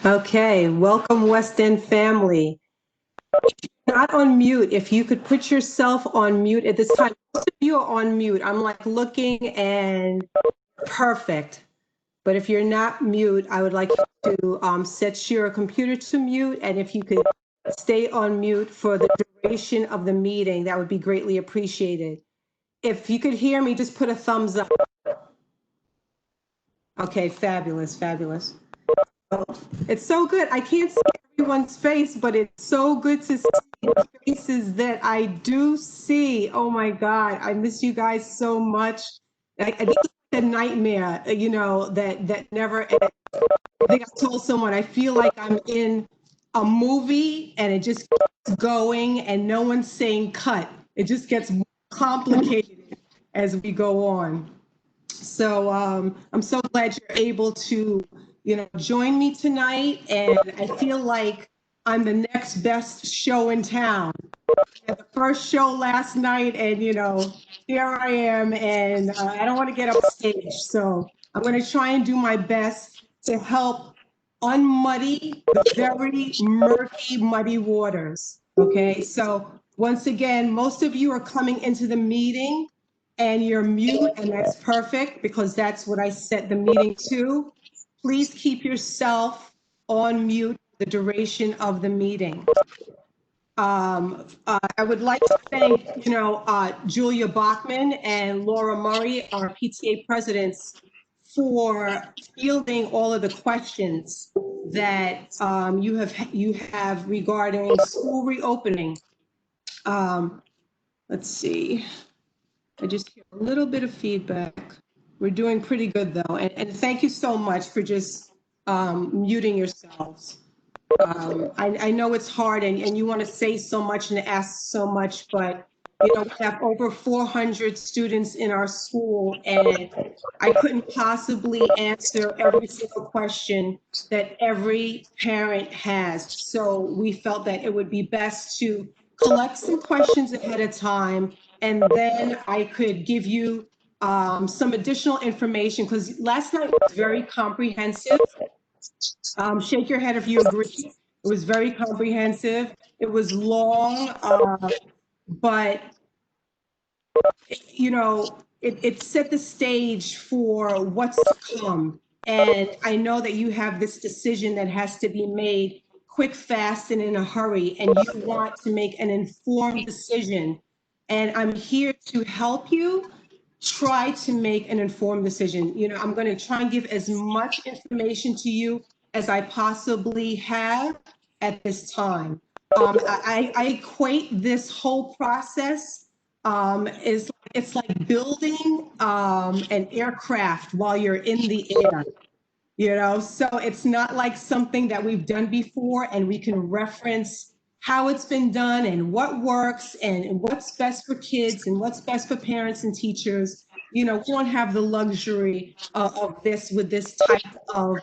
Okay, welcome West End family. Not on mute. If you could put yourself on mute at this time. Most of you are on mute. I'm like looking and perfect. But if you're not mute, I would like you to set your computer to mute. And if you could stay on mute for the duration of the meeting, that would be greatly appreciated. If you could hear me, just put a thumbs up. Okay, fabulous, fabulous. It's so good. I can't see everyone's face, but it's so good to see the faces that I do see. Oh my God, I miss you guys so much. It's a nightmare, you know, that never ends. I think I told someone I feel like I'm in a movie and it just keeps going and no one's saying cut. It just gets more complicated as we go on. So I'm so glad you're able to, you know, join me tonight. And I feel like I'm the next best show in town. I had the first show last night, and you know, here I am, and I don't want to get upstage. So I'm going to try and do my best to help unmuddy the very murky, muddy waters. Okay, so once again, most of you are coming into the meeting and you're mute, and that's perfect because that's what I set the meeting to. Please keep yourself on mute the duration of the meeting. I would like to thank, you know, Julia Bachman and Laura Murray, our PTA presidents, for fielding all of the questions that you have regarding school reopening. Let's see. I just hear a little bit of feedback. We're doing pretty good though. And thank you so much for just muting yourselves. I know it's hard and you want to say so much and ask so much, but you know, we have over 400 students in our school and I couldn't possibly answer every single question that every parent has. So we felt that it would be best to collect some questions ahead of time, and then I could give you some additional information because last night was very comprehensive. Shake your head if you agree. It was very comprehensive. It was long, but you know, it set the stage for what's to come. And I know that you have this decision that has to be made quick, fast, and in a hurry, and you want to make an informed decision. And I'm here to help you try to make an informed decision. You know, I'm going to try and give as much information to you as I possibly have at this time. I equate this whole process is it's like building an aircraft while you're in the air, you know? So it's not like something that we've done before and we can reference how it's been done and what works and what's best for kids and what's best for parents and teachers. You know, we don't have the luxury of this with this type of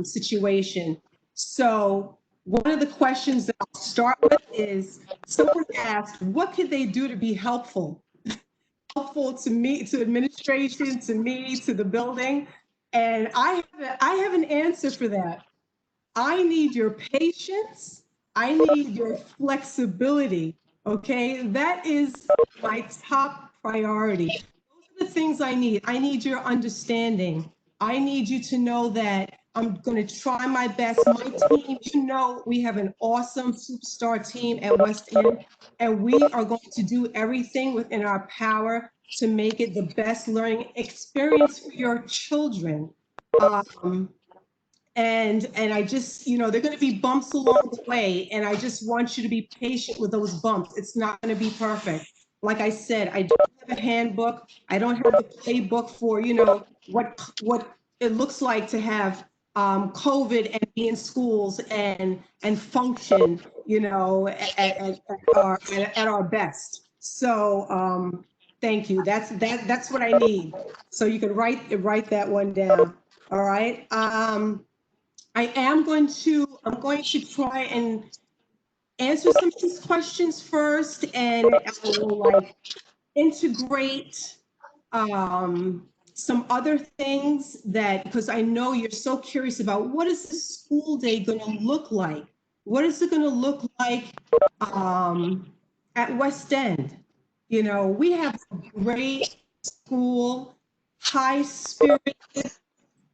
situation. So one of the questions that I'll start with is someone asked, what could they do to be helpful? Helpful to me, to administration, to me, to the building. And I have an answer for that. I need your patience. I need your flexibility. Okay, that is my top priority. Those are the things I need. I need your understanding. I need you to know that I'm going to try my best. My team, you know, we have an awesome superstar team at West End, and we are going to do everything within our power to make it the best learning experience for your children. And I just, you know, there are going to be bumps along the way, and I just want you to be patient with those bumps. It's not going to be perfect. Like I said, I don't have a handbook. I don't have the playbook for, you know, what it looks like to have COVID and be in schools and function, you know, at our best. So Thank you. That's what I need. So you can write that one down. All right. I'm going to try and answer some of these questions first, and I will like integrate some other things that, because I know you're so curious about what is the school day going to look like? What is it going to look like at West End? You know, we have a great school, high spirit.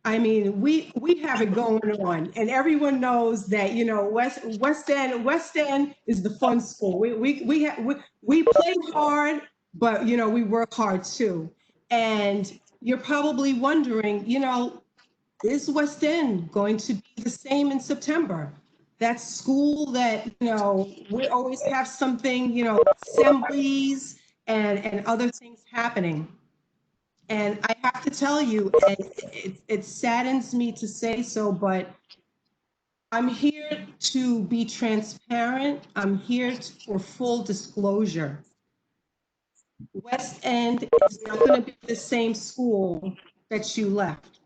I mean, we have it going on, and everyone knows that, you know, West End is the fun school. We play hard, but you know we work hard too. And you're probably wondering, you know, is West End going to be the same in September? That school that, you know, we always have something, you know, assemblies and other things happening. And I have to tell you, and it saddens me to say so, but I'm here to be transparent. I'm here for full disclosure. West End is not going to be the same school that you left.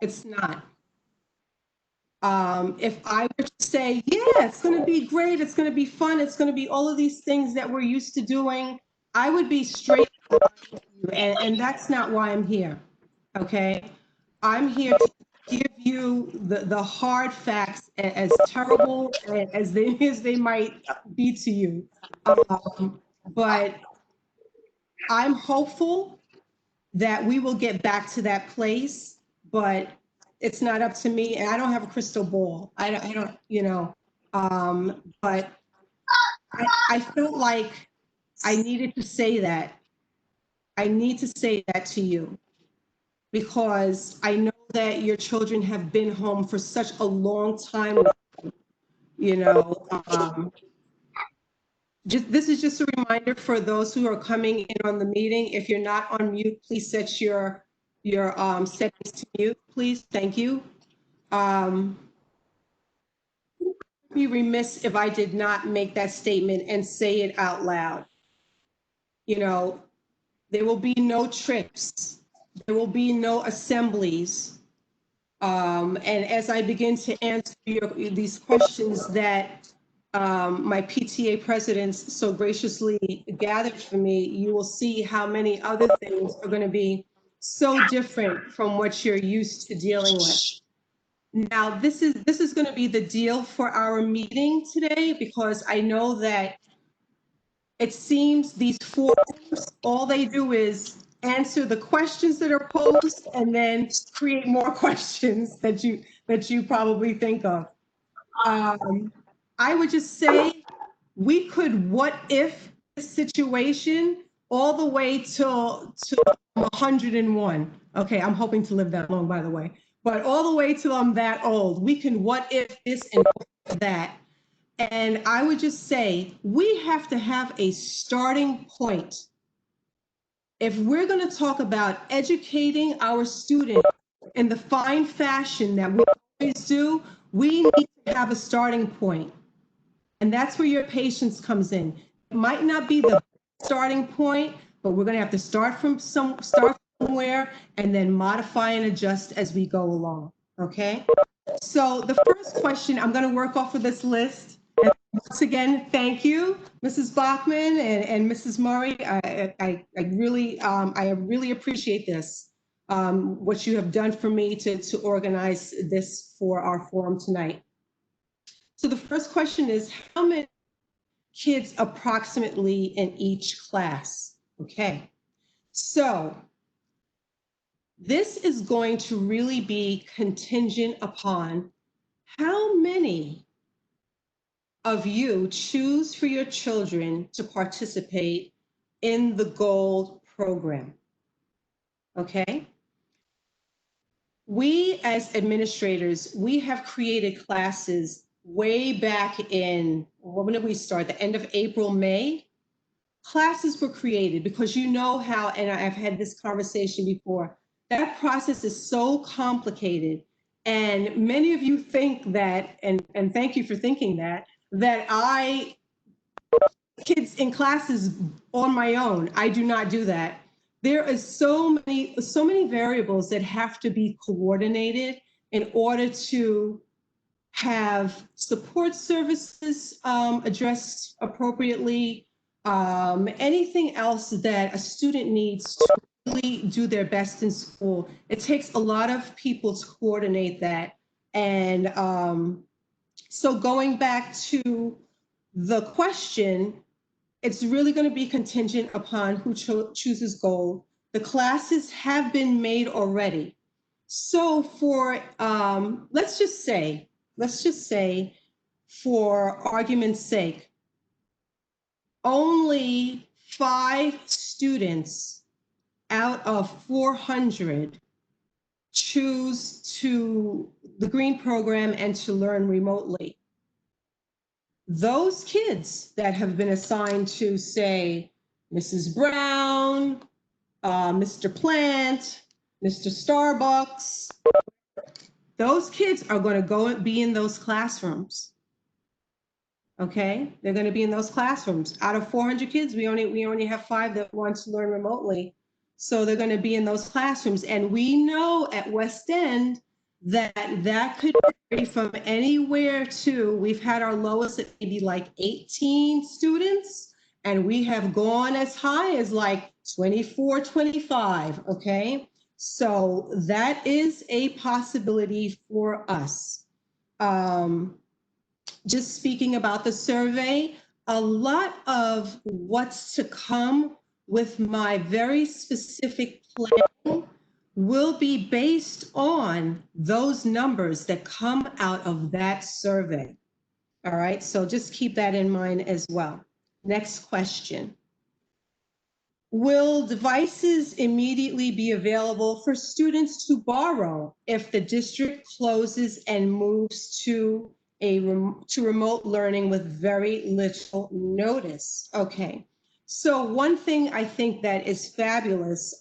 It's not. If I were to say, yeah, it's going to be great, it's going to be fun, it's going to be all of these things that we're used to doing, I would be straight with you, and that's not why I'm here. Okay, I'm here to give you the hard facts, as terrible as they might be to you. But I'm hopeful that we will get back to that place, but it's not up to me, and I don't have a crystal ball. I don't, you know, but I felt like I needed to say that. I need to say that to you because I know that your children have been home for such a long time, you know. This is just a reminder for those who are coming in on the meeting. If you're not on mute, please set your settings to mute, please. Thank you. I'd be remiss if I did not make that statement and say it out loud. You know, there will be no trips. There will be no assemblies. And as I begin to answer these questions that my PTA presidents so graciously gathered for me, you will see how many other things are going to be so different from what you're used to dealing with. Now, this is going to be the deal for our meeting today, because I know that it seems these forums, all they do is answer the questions that are posed and then create more questions that you probably think of. I would just say we could what if this situation all the way to 101. Okay, I'm hoping to live that long, by the way, but all the way till I'm that old. We can what if this and that. And I would just say we have to have a starting point. If we're going to talk about educating our students in the fine fashion that we always do, we need to have a starting point. And that's where your patience comes in. It might not be the starting point, but we're going to have to start somewhere and then modify and adjust as we go along. Okay? So the first question, I'm going to work off of this list. And once again, thank you, Mrs. Bachman and Mrs. Murray. I really appreciate this, what you have done for me to organize this for our forum tonight. So the first question is, how many kids approximately in each class? Okay, so this is going to really be contingent upon how many of you choose for your children to participate in the Gold program. Okay? We as administrators, we have created classes way back in, when did we start? The end of April, May? Classes were created because you know how, and I've had this conversation before, that process is so complicated. And many of you think that, and thank you for thinking that I kids in classes on my own. I do not do that. There is so many variables that have to be coordinated in order to have support services addressed appropriately, anything else that a student needs to really do their best in school. It takes a lot of people to coordinate that. And so going back to the question, it's really going to be contingent upon who chooses gold. The classes have been made already. So for, let's just say, for argument's sake, only 5 students out of 400 choose to the green program and to learn remotely. Those kids that have been assigned to, say, Mrs. Brown, Mr. Plant, Mr. Starbucks, those kids are going to go and be in those classrooms. Okay, they're going to be in those classrooms. Out of 400 kids, we only have 5 that want to learn remotely. So they're going to be in those classrooms. And we know at West End that could vary from anywhere to, we've had our lowest at maybe like 18 students, and we have gone as high as like 24, 25. Okay, so that is a possibility for us. Just speaking about the survey, a lot of what's to come with my very specific plan will be based on those numbers that come out of that survey. All right, so just keep that in mind as well. Next question. Will devices immediately be available for students to borrow if the district closes and moves to remote learning with very little notice? Okay, so one thing I think that is fabulous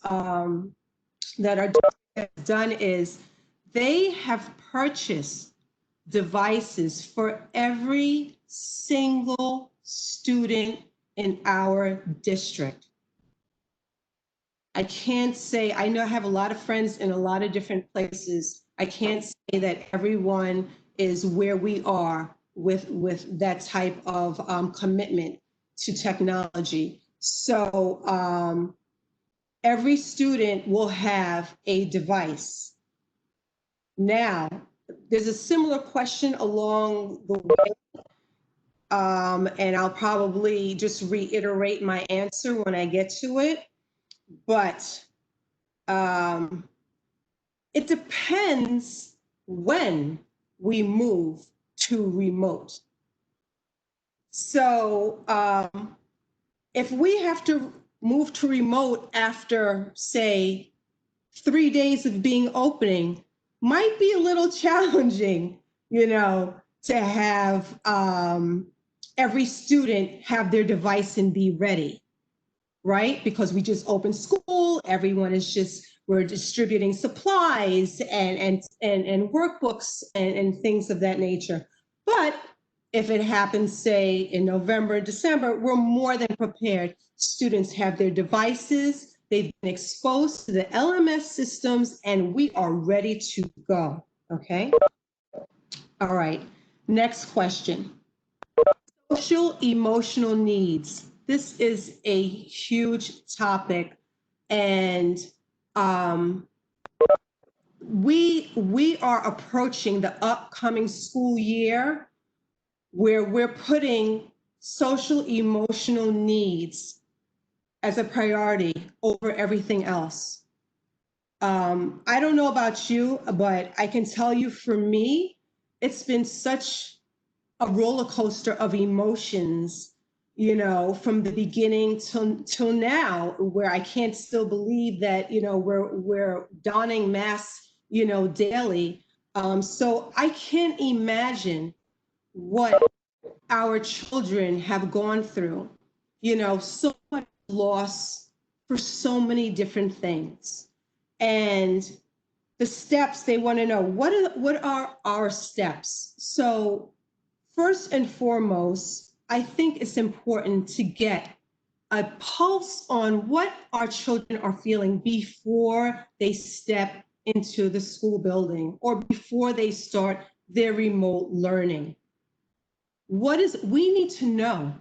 that our district has done is they have purchased devices for every single student in our district. I can't say, I know I have a lot of friends in a lot of different places. I can't say that everyone is where we are with that type of commitment to technology. So every student will have a device. Now, there's a similar question along the way, and I'll probably just reiterate my answer when I get to it. But it depends when we move to remote. So if we have to move to remote after, say, 3 days of being opening, might be a little challenging, to have every student have their device and be ready, right? Because we just opened school, everyone is just, we're distributing supplies and workbooks and things of that nature. But if it happens, say, in November, December, we're more than prepared. Students have their devices, they've been exposed to the LMS systems, and we are ready to go, okay? All right, next question. Social emotional needs. This is a huge topic, and we are approaching the upcoming school year where we're putting social emotional needs as a priority over everything else. I don't know about you, but I can tell you, for me, it's been such a roller coaster of emotions, from the beginning till now, where I can't still believe that, we're donning masks, daily. So I can't imagine what our children have gone through, so much loss for so many different things. And the steps, they want to know, what are our steps? So first and foremost, I think it's important to get a pulse on what our children are feeling before they step into the school building or before they start their remote learning. We need to know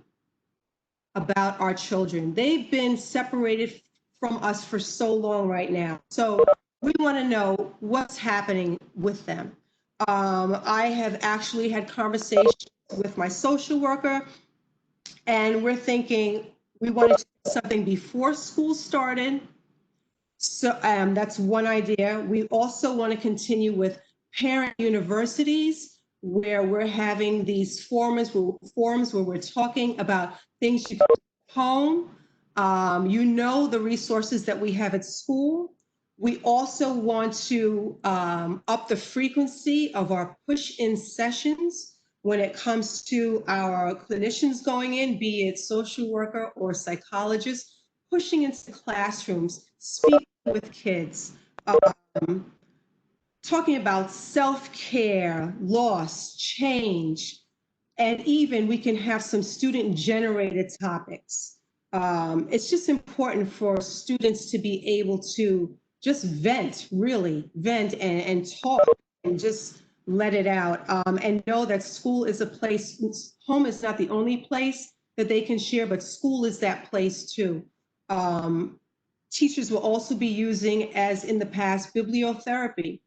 about our children. They've been separated from us for so long right now. So we want to know what's happening with them. I have actually had conversations with my social worker, and we're thinking we wanted to do something before school started. So that's one idea. We also want to continue with parent universities where we're having these forums where we're talking about things you can do at home. You know the resources that we have at school. We also want to up the frequency of our push-in sessions when it comes to our clinicians going in, be it social worker or psychologist, pushing into classrooms, speaking with kids, talking about self-care, loss, change, and even we can have some student-generated topics. It's just important for students to be able to just vent, really vent and talk and just let it out, and know that school is a place, home is not the only place that they can share, but school is that place too. Teachers will also be using, as in the past, bibliotherapy.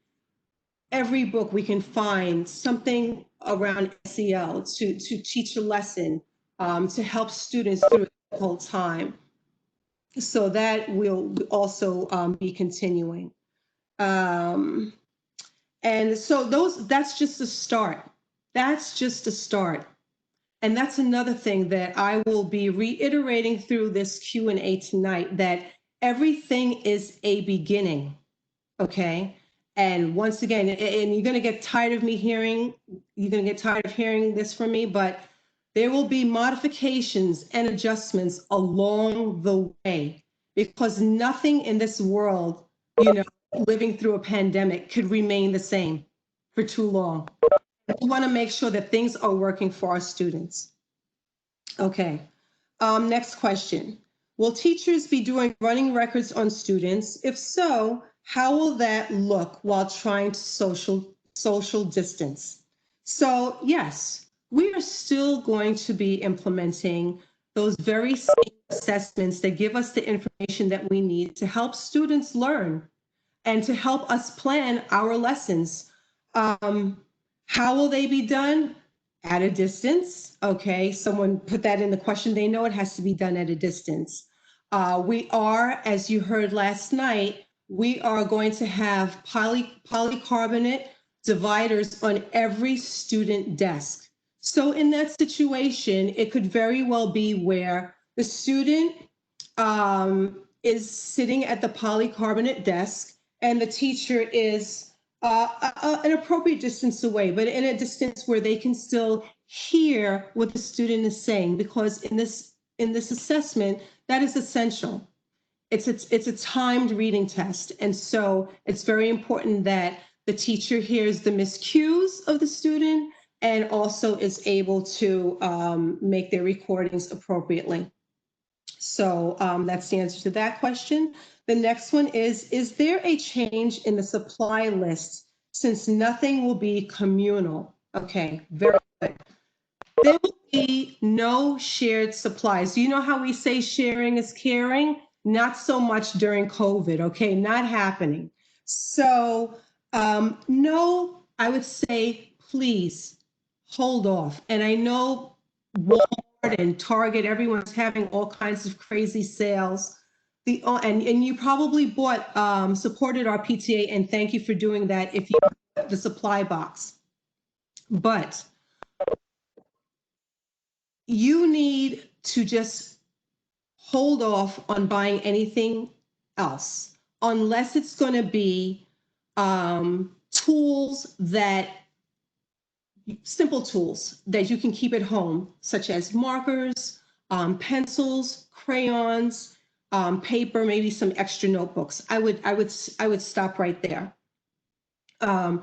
Every book we can find something around SEL to teach a lesson, to help students through a difficult time. So that will also be continuing. And so that's just a start. That's just a start. And that's another thing that I will be reiterating through this Q&A tonight, that everything is a beginning, okay? And once again, and you're going to get tired of hearing this from me, but there will be modifications and adjustments along the way, because nothing in this world, living through a pandemic could remain the same for too long. We want to make sure that things are working for our students. Okay. Next question. Will teachers be doing running records on students? If so, how will that look while trying to social distance? So yes, we are still going to be implementing those very same assessments that give us the information that we need to help students learn and to help us plan our lessons. How will they be done? At a distance. Okay, someone put that in the question. They know it has to be done at a distance. We are, as you heard last night, we are going to have polycarbonate dividers on every student desk. So in that situation, it could very well be where the student is sitting at the polycarbonate desk and the teacher is an appropriate distance away, but in a distance where they can still hear what the student is saying, because in this assessment, that is essential. It's a timed reading test, and so it's very important that the teacher hears the miscues of the student and also is able to make their recordings appropriately. So that's the answer to that question. The next one is there a change in the supply list since nothing will be communal? Okay, very good. There will be no shared supplies. Do you know how we say sharing is caring? Not so much during COVID, okay, not happening. So no, I would say, please hold off. And I know Walmart and Target, everyone's having all kinds of crazy sales. And you probably supported our PTA, and thank you for doing that if you have the supply box. But you need to just hold off on buying anything else unless it's going to be simple tools that you can keep at home, such as markers, pencils, crayons, paper, maybe some extra notebooks. I would stop right there. And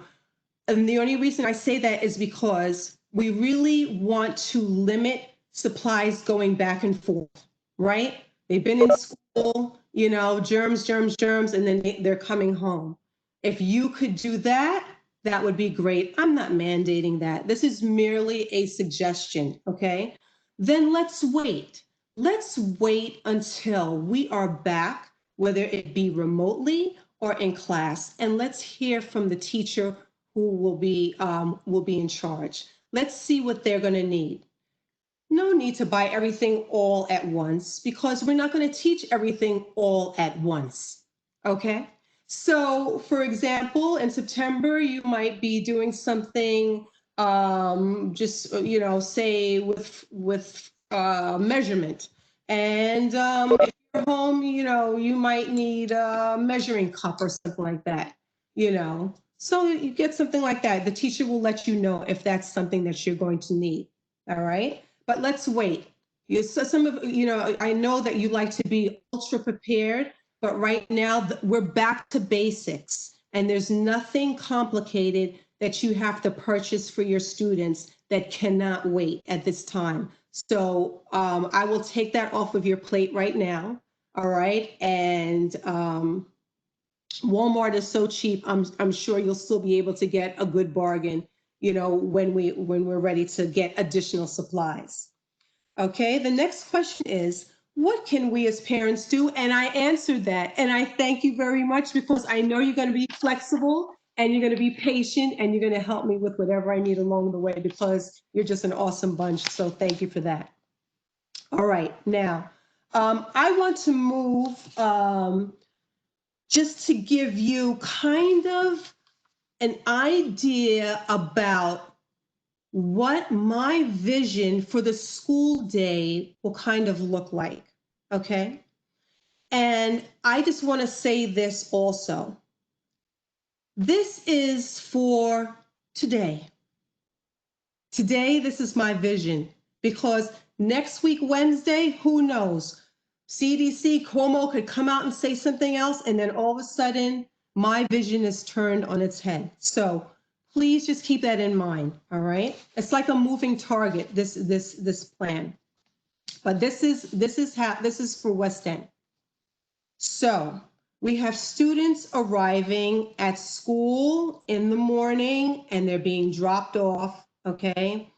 the only reason I say that is because we really want to limit supplies going back and forth, right? They've been in school, germs, germs, germs, and then they're coming home. If you could do that, that would be great. I'm not mandating that. This is merely a suggestion, okay? Then let's wait. Let's wait until we are back, whether it be remotely or in class, and let's hear from the teacher who will be in charge. Let's see what they're going to need. No need to buy everything all at once because we're not going to teach everything all at once. Okay. So, for example, in September, you might be doing something, just say with measurement, and if you're home, you might need a measuring cup or something like that. So you get something like that. The teacher will let you know if that's something that you're going to need. All right. But let's wait. I know that you like to be ultra prepared, but right now we're back to basics, and there's nothing complicated that you have to purchase for your students that cannot wait at this time. So I will take that off of your plate right now. All right. And Walmart is so cheap. I'm sure you'll still be able to get a good bargain, when we're ready to get additional supplies. Okay, the next question is, what can we as parents do? And I answered that, and I thank you very much because I know you're going to be flexible and you're going to be patient and you're going to help me with whatever I need along the way because you're just an awesome bunch. So thank you for that. All right, now I want to move just to give you kind of an idea about what my vision for the school day will kind of look like. Okay. And I just want to say this also. This is for today. Today, this is my vision because next week, Wednesday, who knows? CDC, Cuomo could come out and say something else, and then all of a sudden, my vision is turned on its head. So please just keep that in mind. All right, it's like a moving target. This plan, but this is for West End. So we have students arriving at school in the morning, and they're being dropped off. Okay,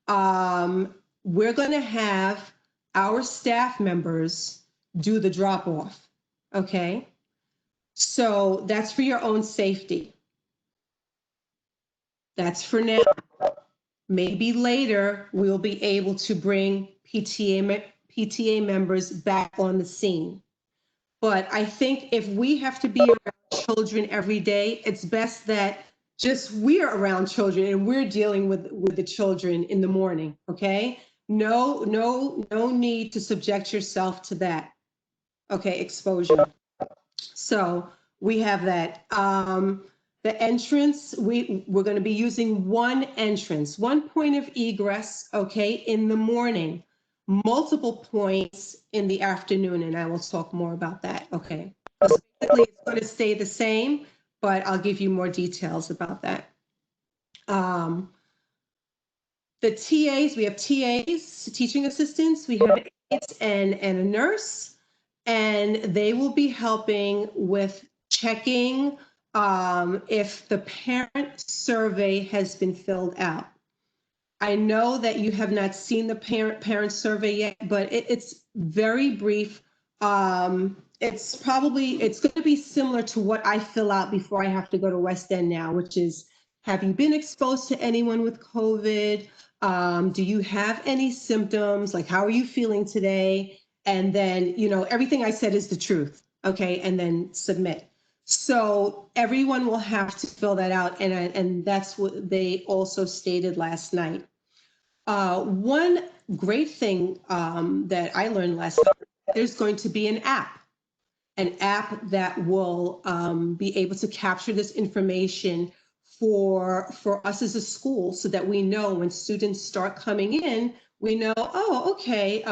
we're going to have our staff members do the drop off. Okay, so that's for your own safety. That's for now. Maybe later we'll be able to bring PTA members back on the scene. But I think if we have to be around children every day, it's best that just we're around children and we're dealing with the children in the morning. Okay. No need to subject yourself to that. Okay. Exposure. So we have that. The entrance, we're going to be using one entrance, one point of egress, okay, in the morning, multiple points in the afternoon, and I will talk more about that, okay. So basically, it's going to stay the same, but I'll give you more details about that. The TAs, we have TAs, teaching assistants, we have aides and a nurse, and they will be helping with checking if the parent survey has been filled out. I know that you have not seen the parent survey yet, but it's very brief. It's going to be similar to what I fill out before I have to go to West End now, which is, have you been exposed to anyone with COVID? Do you have any symptoms? Like, how are you feeling today? And then, everything I said is the truth. Okay. And then submit. So everyone will have to fill that out. And that's what they also stated last night. One great thing that I learned last night, there's going to be an app that will be able to capture this information for us as a school so that we know when students start coming in, we know, oh, okay,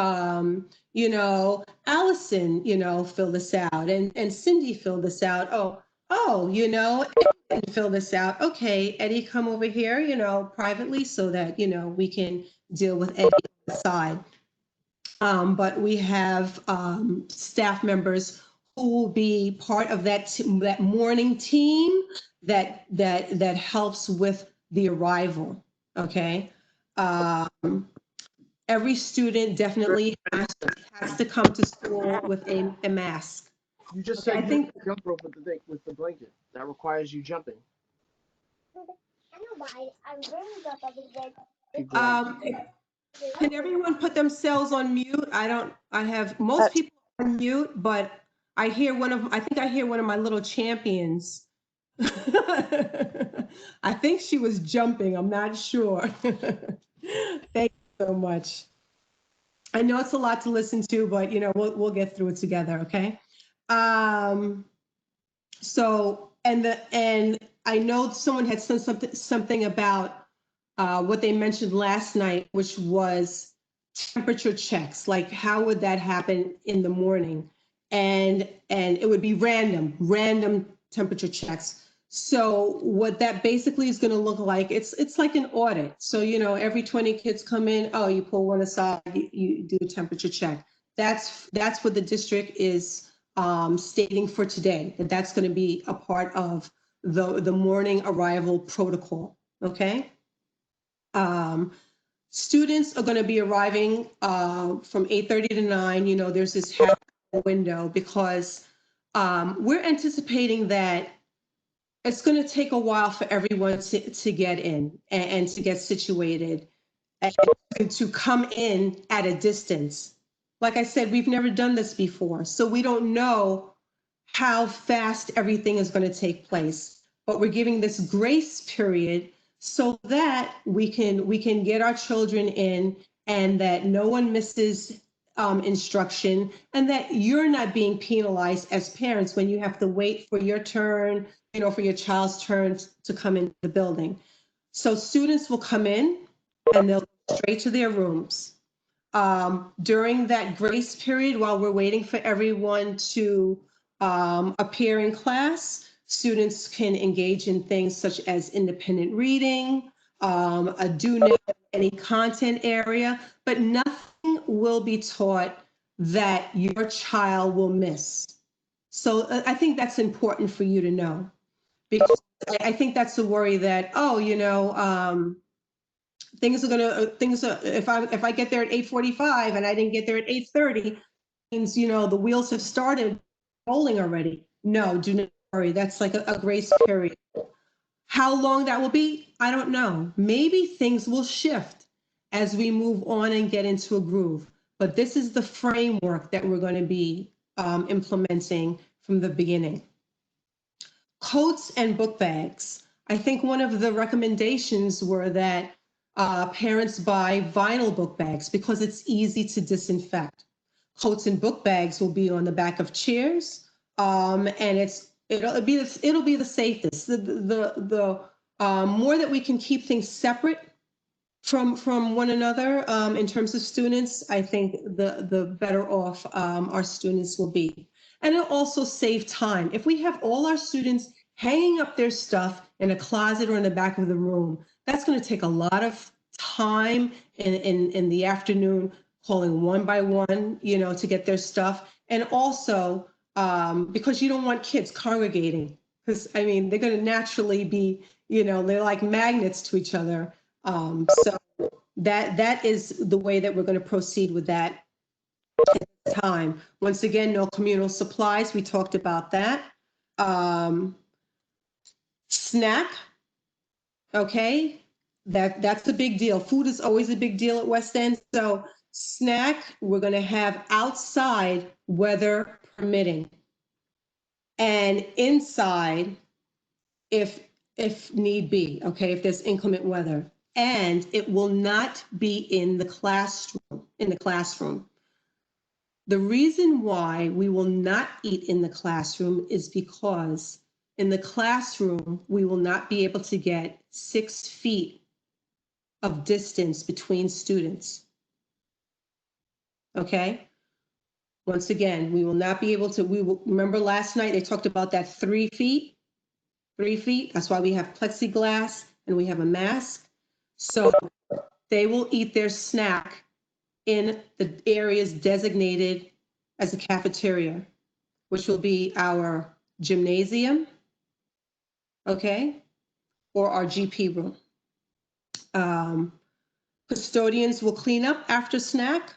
Allison, fill this out, and Cindy filled this out. Eddie fill this out. Okay, Eddie, come over here, privately so that, we can deal with Eddie on the side. But we have staff members who will be part of that morning team that helps with the arrival. Okay. Every student definitely has to come to school with a mask. You just Okay, said I you think jump rope with the thing, with the blanket. That requires you jumping. People are. um, can everyone put themselves on mute? I have most people on mute, but I think I hear one of my little champions. I think she was jumping. I'm not sure. Thank you so much. I know it's a lot to listen to, but we'll get through it together, okay? Um, so and I know someone had said something about what they mentioned last night, which was temperature checks. Like, how would that happen in the morning? And it would be random temperature checks. So what that basically is going to look like, it's like an audit. So every 20 kids come in, oh, you pull one aside, you do a temperature check. That's what the district is stating for today, that's going to be a part of the morning arrival protocol. Okay. Students are going to be arriving from 8:30 to 9. There's this half window because we're anticipating that it's going to take a while for everyone to get in and to get situated and to come in at a distance. Like I said, we've never done this before, so we don't know how fast everything is going to take place. But we're giving this grace period so that we can get our children in, and that no one misses instruction, and that you're not being penalized as parents when you have to wait for your turn, for your child's turn to come into the building. So students will come in and they'll go straight to their rooms. During that grace period, while we're waiting for everyone to appear in class, students can engage in things such as independent reading, a do know any content area, but nothing will be taught that your child will miss. So I think that's important for you to know, because I think that's the worry that, if I get there at 8:45 and I didn't get there at 8:30, means the wheels have started rolling already. No, do not worry. That's like a grace period. How long that will be, I don't know. Maybe things will shift as we move on and get into a groove. But this is the framework that we're going to be implementing from the beginning. Coats and book bags. I think one of the recommendations were that parents buy vinyl book bags because it's easy to disinfect. Coats and book bags will be on the back of chairs, and it'll be the safest. The more that we can keep things separate from one another in terms of students, I think the better off our students will be. And it'll also save time. If we have all our students hanging up their stuff in a closet or in the back of the room, that's going to take a lot of time in the afternoon, calling one by one, to get their stuff. And also because you don't want kids congregating, because they're going to naturally be, they're like magnets to each other. So that is the way that we're going to proceed with that time. Once again, no communal supplies. We talked about that. Snack. Okay. That's a big deal. Food is always a big deal at West End. So snack, we're going to have outside, weather permitting, and inside if need be, okay, if there's inclement weather. And it will not be in the classroom. The reason why we will not eat in the classroom is because in the classroom, we will not be able to get 6 feet of distance between students. Okay? Once again, we will not be able to, remember last night they talked about that 3 feet? 3 feet. That's why we have plexiglass and we have a mask. So they will eat their snack in the areas designated as a cafeteria, which will be our gymnasium, okay, or our GP room. Custodians will clean up after snack,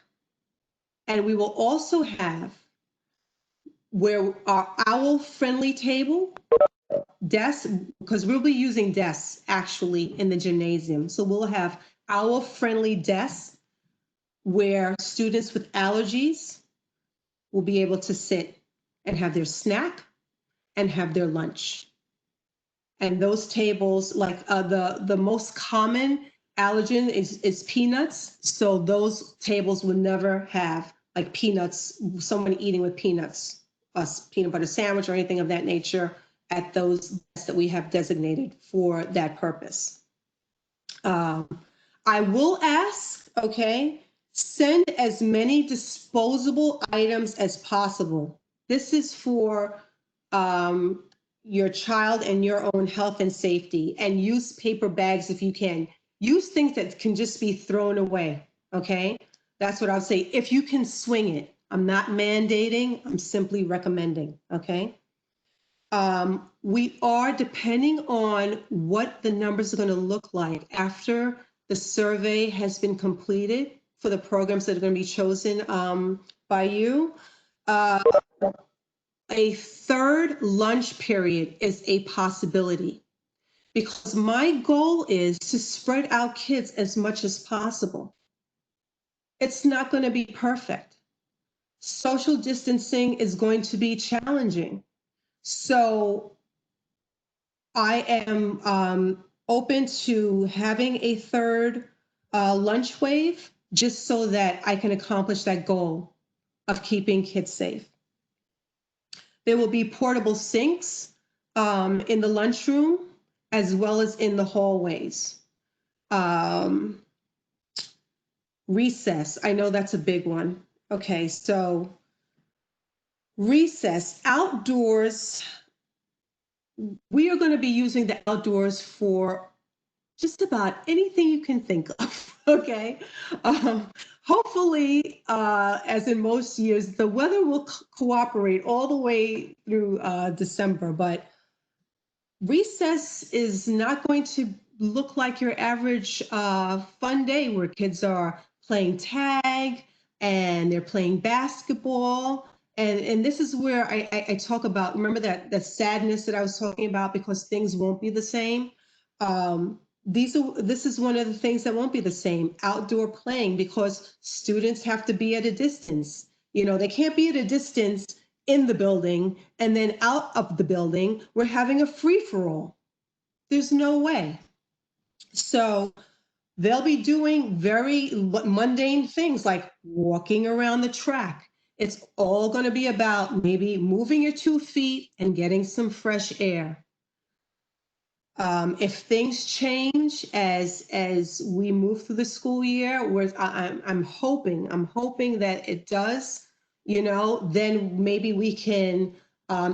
and we will also have where our owl-friendly table, desks, because we'll be using desks actually in the gymnasium. So we'll have owl-friendly desks where students with allergies will be able to sit and have their snack and have their lunch. And those tables, like the most common allergen is peanuts. So those tables would never have like peanuts, someone eating with peanuts, a peanut butter sandwich or anything of that nature at those desks that we have designated for that purpose. I will ask, okay, send as many disposable items as possible. This is for your child and your own health and safety, and use paper bags if you can. Use things that can just be thrown away, okay? That's what I'll say. If you can swing it, I'm not mandating, I'm simply recommending, okay? We are, depending on what the numbers are going to look like after the survey has been completed for the programs that are going to be chosen by you. A third lunch period is a possibility because my goal is to spread out kids as much as possible. It's not going to be perfect. Social distancing is going to be challenging. So I am open to having a third lunch wave just so that I can accomplish that goal of keeping kids safe. There will be portable sinks in the lunchroom as well as in the hallways. Recess, I know that's a big one. Okay, so recess, outdoors, we are going to be using the outdoors for just about anything you can think of, okay? Hopefully, as in most years, the weather will cooperate all the way through December, but recess is not going to look like your average fun day where kids are playing tag and they're playing basketball. And this is where I talk about, remember that sadness that I was talking about because things won't be the same. This is one of the things that won't be the same, outdoor playing, because students have to be at a distance. You know, they can't be at a distance in the building and then out of the building, we're having a free-for-all. There's no way. So they'll be doing very mundane things like walking around the track. It's all going to be about maybe moving your 2 feet and getting some fresh air. If things change as we move through the school year, I'm hoping that it does, you know, then maybe we can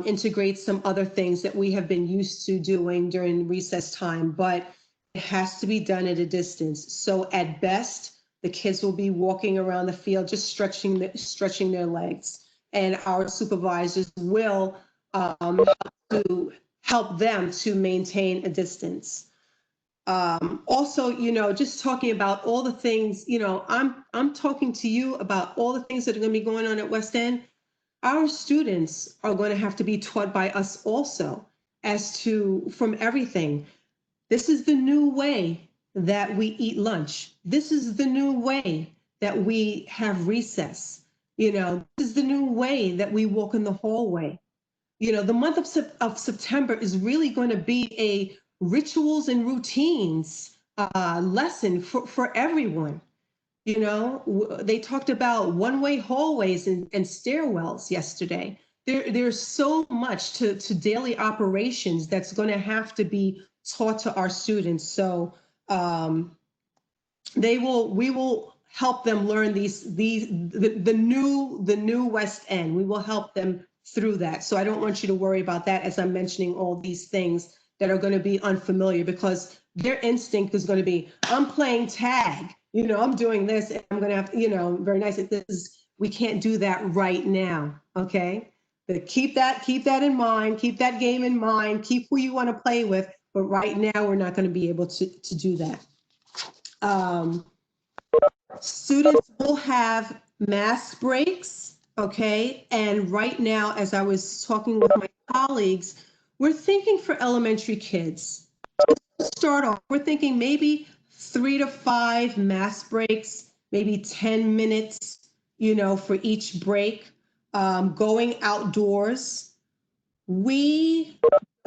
integrate some other things that we have been used to doing during recess time, but it has to be done at a distance. So at best, the kids will be walking around the field, just stretching their legs, and our supervisors will help them to maintain a distance. Also, you know, just talking about all the things, you know, I'm talking to you about all the things that are going to be going on at West End. Our students are going to have to be taught by us also as to from everything. This is the new way that we eat lunch. This is the new way that we have recess. You know, this is the new way that we walk in the hallway. You know, the month of September is really going to be a rituals and routines lesson for everyone. You know, they talked about one-way hallways and stairwells yesterday. There's so much to daily operations that's going to have to be taught to our students. So we will help them learn the new West End. We will help them through that. So I don't want you to worry about that as I'm mentioning all these things that are going to be unfamiliar, because their instinct is going to be, I'm playing tag. I'm doing this and I'm going to have, very nice. We can't do that right now. Okay. But keep that in mind, keep that game in mind, keep who you want to play with. But right now, we're not going to be able to do that. Um, Students will have mass breaks, okay? And right now, as I was talking with my colleagues, we're thinking for elementary kids. To start off, we're thinking maybe 3 to 5 mass breaks, maybe 10 minutes, for each break, going outdoors. We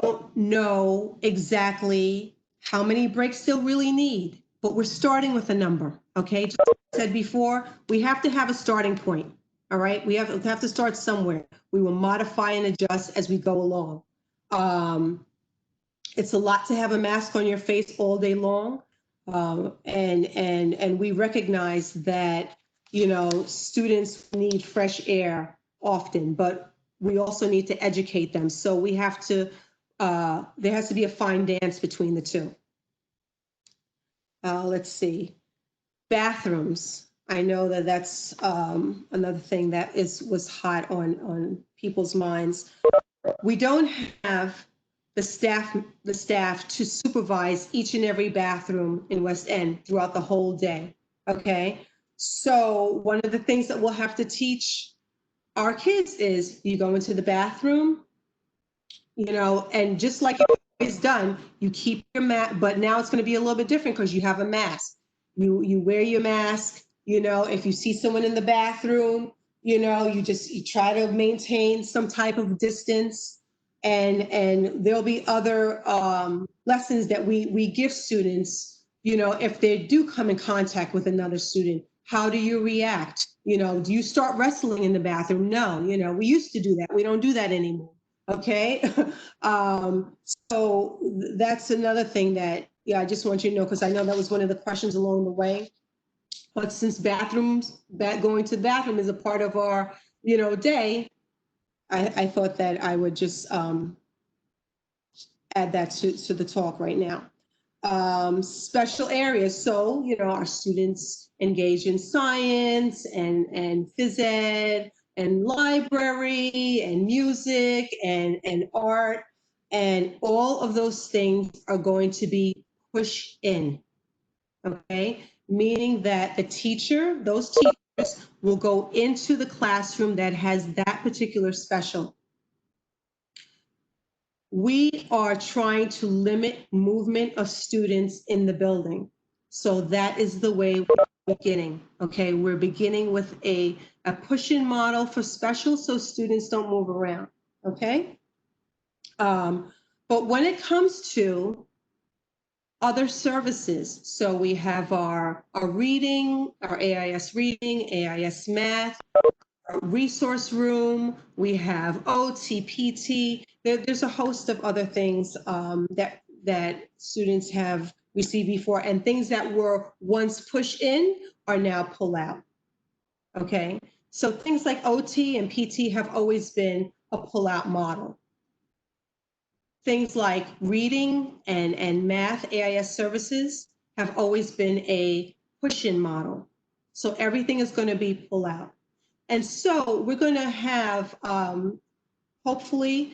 don't know exactly how many breaks they'll really need, but we're starting with a number, okay? Just like I said before, we have to have a starting point, all right? We have to start somewhere. We will modify and adjust as we go along. It's a lot to have a mask on your face all day long, and we recognize that students need fresh air often, but we also need to educate them. So we have to, there has to be a fine dance between the two. Let's see, bathrooms. I know that that's another thing that was hot on people's minds. We don't have the staff to supervise each and every bathroom in West End throughout the whole day. Okay. So one of the things that we'll have to teach our kids is you go into the bathroom, and just like you've always done, you keep your mask, but now it's going to be a little bit different because you have a mask. You wear your mask, if you see someone in the bathroom, you try to maintain some type of distance. And there'll be other lessons that we give students, if they do come in contact with another student. How do you react? Do you start wrestling in the bathroom? No, we used to do that. We don't do that anymore. Okay. um, so that's another thing that, yeah, I just want you to know, because I know that was one of the questions along the way. But since going to the bathroom is a part of our, day, I thought that I would just add that to the talk right now. Special areas. So, our students engage in science and phys ed and library and music and art. And all of those things are going to be pushed in, okay? Meaning that those teachers will go into the classroom that has that particular special. We are trying to limit movement of students in the building. So that is the way we're beginning, okay? We're beginning with a push-in model for special so students don't move around, okay? But when it comes to other services, so we have our reading, our AIS reading, AIS math, resource room, we have OT, PT. There's a host of other things that students have received before, and things that were once pushed in are now pull out. Okay, so things like OT and PT have always been a pull out model. Things like reading and math AIS services have always been a push in model. So everything is going to be pull out. And so we're going to have, hopefully,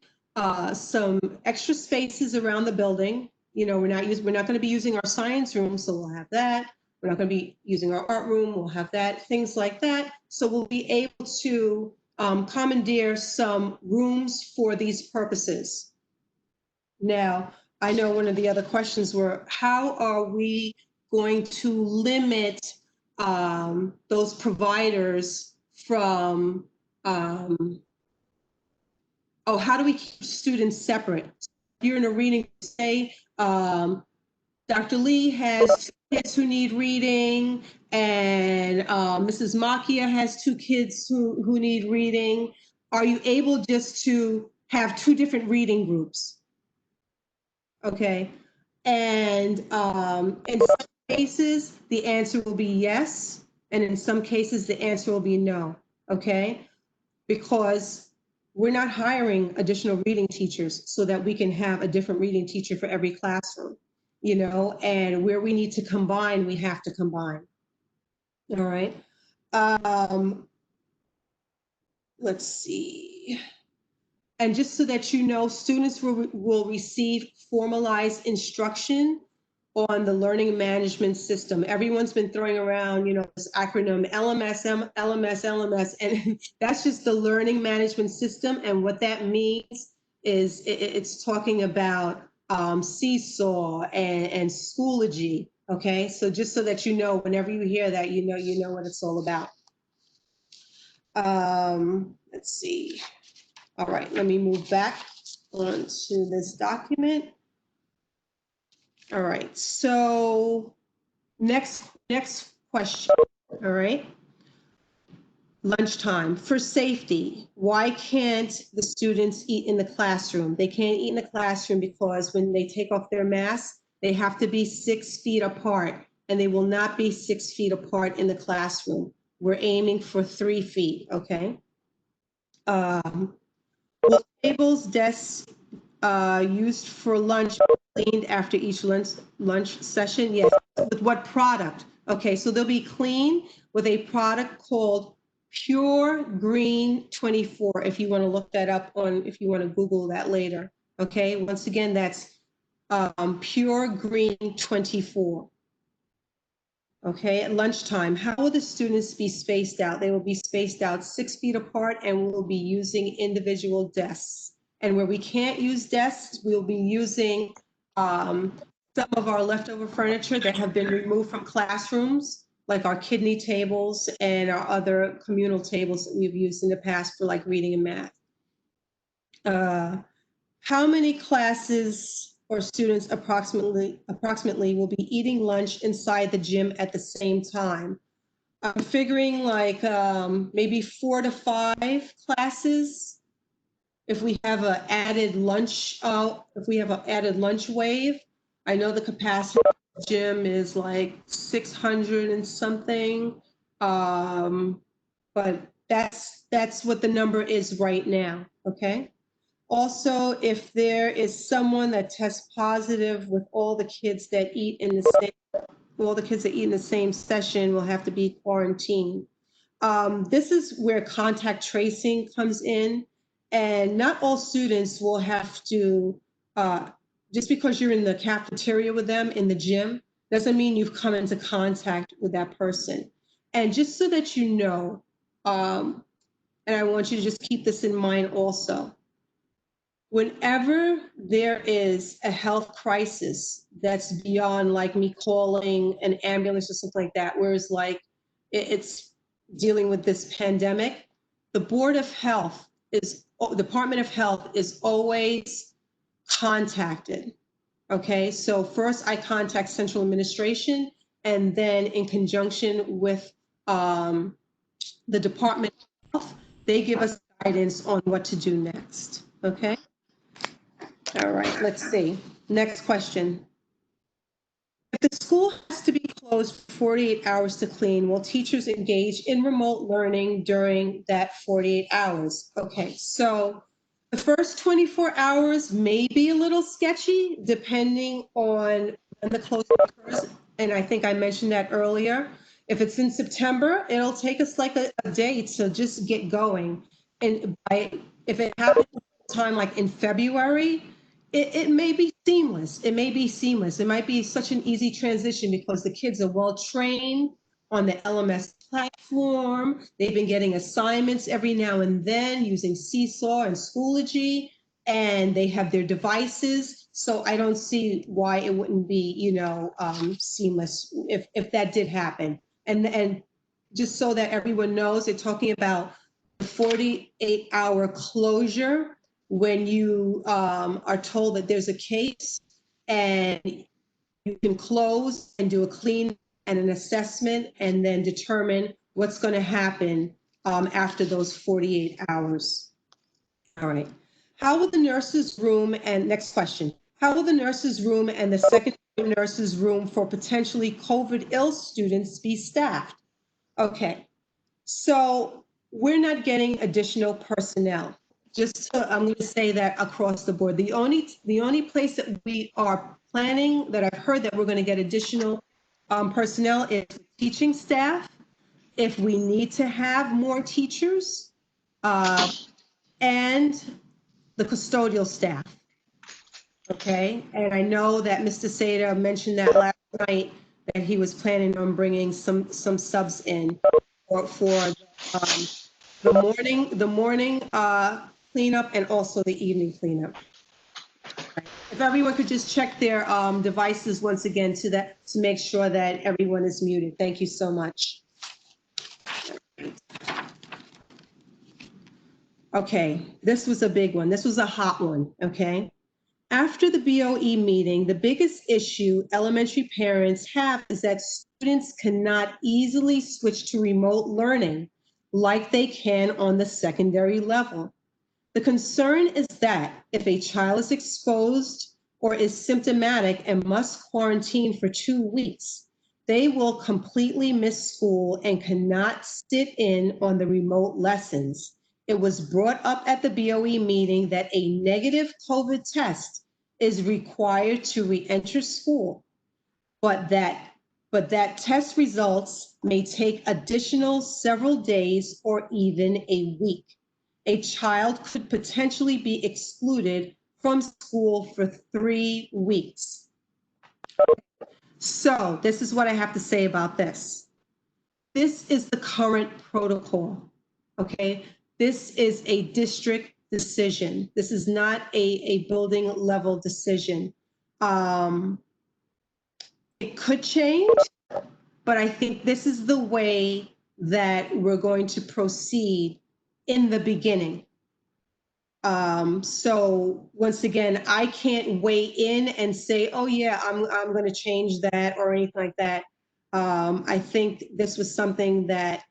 some extra spaces around the building. We're not going to be using our science room, so we'll have that. We're not going to be using our art room, we'll have that, things like that. So we'll be able to commandeer some rooms for these purposes. Now, I know one of the other questions were, how are we going to limit those providers from, how do we keep students separate? You're in a reading, say, Dr. Lee has 2 kids who need reading, and Mrs. Makia has 2 kids who need reading. Are you able just to have 2 different reading groups? Okay. And in some cases, the answer will be yes. And in some cases, the answer will be no. Okay. Because we're not hiring additional reading teachers so that we can have a different reading teacher for every classroom, and where we need to combine, we have to combine. All right. Um, let's see. And just so that you know, students will receive formalized instruction on the learning management system. Everyone's been throwing around, this acronym LMS, LMS, LMS, and that's just the learning management system. And what that means is it's talking about Seesaw and Schoology. Okay, so just so that you know, whenever you hear that, you know what it's all about. Let's see. All right, let me move back onto this document. All right, so next question. All right. Lunchtime. For safety, why can't the students eat in the classroom? They can't eat in the classroom because when they take off their masks, they have to be 6 feet apart, and they will not be 6 feet apart in the classroom. We're aiming for 3 feet, okay? Will tables, desks used for lunch cleaned after each lunch session? Yes. With what product? Okay, so they'll be clean with a product called Pure Green 24. If you want to look that up if you want to Google that later. Okay, once again, that's Pure Green 24. Okay, at lunchtime, how will the students be spaced out? They will be spaced out 6 feet apart and we'll be using individual desks. And where we can't use desks, we'll be using some of our leftover furniture that have been removed from classrooms, like our kidney tables and our other communal tables that we've used in the past for like reading and math. How many classes or students approximately will be eating lunch inside the gym at the same time? I'm figuring like maybe 4 to 5 classes. If we have an added lunch, wave. I know the capacity of the gym is like 600 and something, but that's what the number is right now. Okay. Also, if there is someone that tests positive with all the kids that eat in the same session will have to be quarantined. This is where contact tracing comes in, and not all students will have to, just because you're in the cafeteria with them in the gym, doesn't mean you've come into contact with that person. And just so that you know, and I want you to just keep this in mind also, whenever there is a health crisis that's beyond like me calling an ambulance or something like that, whereas like it's dealing with this pandemic, the Department of Health is always contacted. Okay, so first I contact central administration, and then in conjunction with the Department of Health, they give us guidance on what to do next. Okay. All right, let's see. Next question. If the school has to be closed for 48 hours to clean, will teachers engage in remote learning during that 48 hours? Okay, so the first 24 hours may be a little sketchy depending on when the closing occurs. And I think I mentioned that earlier. If it's in September, it'll take us like a day to just get going. And if it happens time like in February, it may be seamless. It may be seamless. It might be such an easy transition because the kids are well trained on the LMS platform. They've been getting assignments every now and then using Seesaw and Schoology, and they have their devices. So I don't see why it wouldn't be, seamless if that did happen. And just so that everyone knows, they're talking about the 48-hour closure when you are told that there's a case and you can close and do a clean and an assessment and then determine what's going to happen after those 48 hours. All right. How will the nurses room and next question, how will the nurses room and the secondary nurses room for potentially COVID ill students be staffed? Okay. So we're not getting additional personnel. I'm going to say that across the board. The only place that we are planning that I've heard that we're going to get additional personnel is teaching staff. if we need to have more teachers, and the custodial staff. Okay, and I know that Mr. Sada mentioned that last night, that he was planning on bringing some subs in for the morning cleanup and also the evening cleanup. If everyone could just check their devices once again to make sure that everyone is muted. Thank you so much. Okay, this was a big one. This was a hot one, okay? After the BOE meeting, the biggest issue elementary parents have is that students cannot easily switch to remote learning like they can on the secondary level. The concern is that if a child is exposed or is symptomatic and must quarantine for 2 weeks, they will completely miss school and cannot sit in on the remote lessons. It was brought up at the BOE meeting that a negative COVID test is required to re-enter school, but that test results may take additional several days or even a week. A child could potentially be excluded from school for 3 weeks. So this is what I have to say about this. This is the current protocol, okay? This is a district decision. This is not a building level decision. It could change, but I think this is the way that we're going to proceed in the beginning. So once again, I can't weigh in and say, oh yeah, I'm going to change that or anything like that. I think this was something that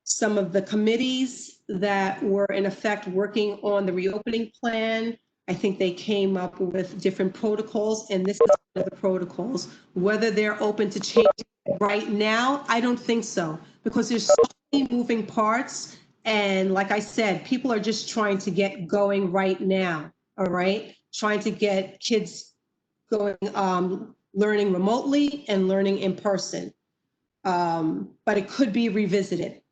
some of the committees that were in effect working on the reopening plan, I think they came up with different protocols, and this is one of the protocols. Whether they're open to change right now, I don't think so, because there's so many moving parts. And like I said, people are just trying to get going right now, all right? Trying to get kids going, learning remotely and learning in person. But it could be revisited.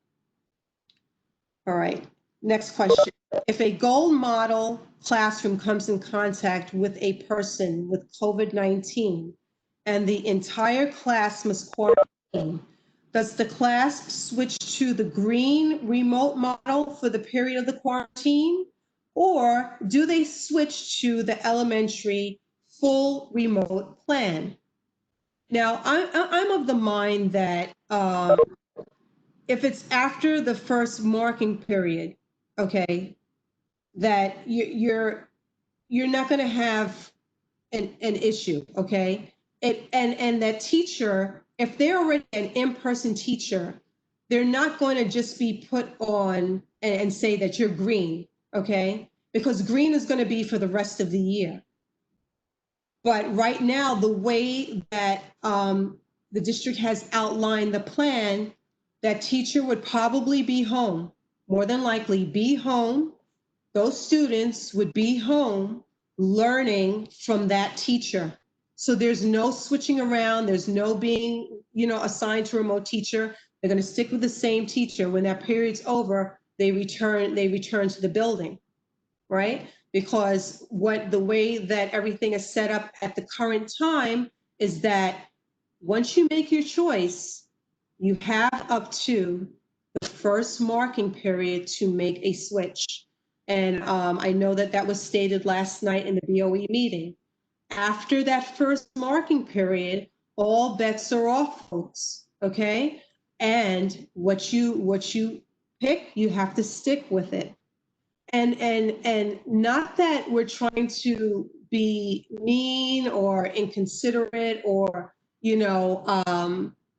All right, next question. If a gold model classroom comes in contact with a person with COVID-19 and the entire class must quarantine, does the class switch to the green remote model for the period of the quarantine? Or do they switch to the elementary full remote plan? Now, I'm of the mind that if it's after the first marking period, okay, that you're not going to have an issue, okay? And that teacher, if they're already an in-person teacher, they're not going to just be put on and say that you're green, okay? Because green is going to be for the rest of the year. But right now, the way that the district has outlined the plan, that teacher would probably be home, more than likely be home. Those students would be home learning from that teacher. So there's no switching around. There's no being, assigned to a remote teacher. They're going to stick with the same teacher. When that period's over, they return to the building, right? Because the way that everything is set up at the current time is that once you make your choice, you have up to the first marking period to make a switch. And I know that was stated last night in the BOE meeting. After that first marking period, all bets are off, folks, okay? And what you pick, you have to stick with it. And not that we're trying to be mean or inconsiderate or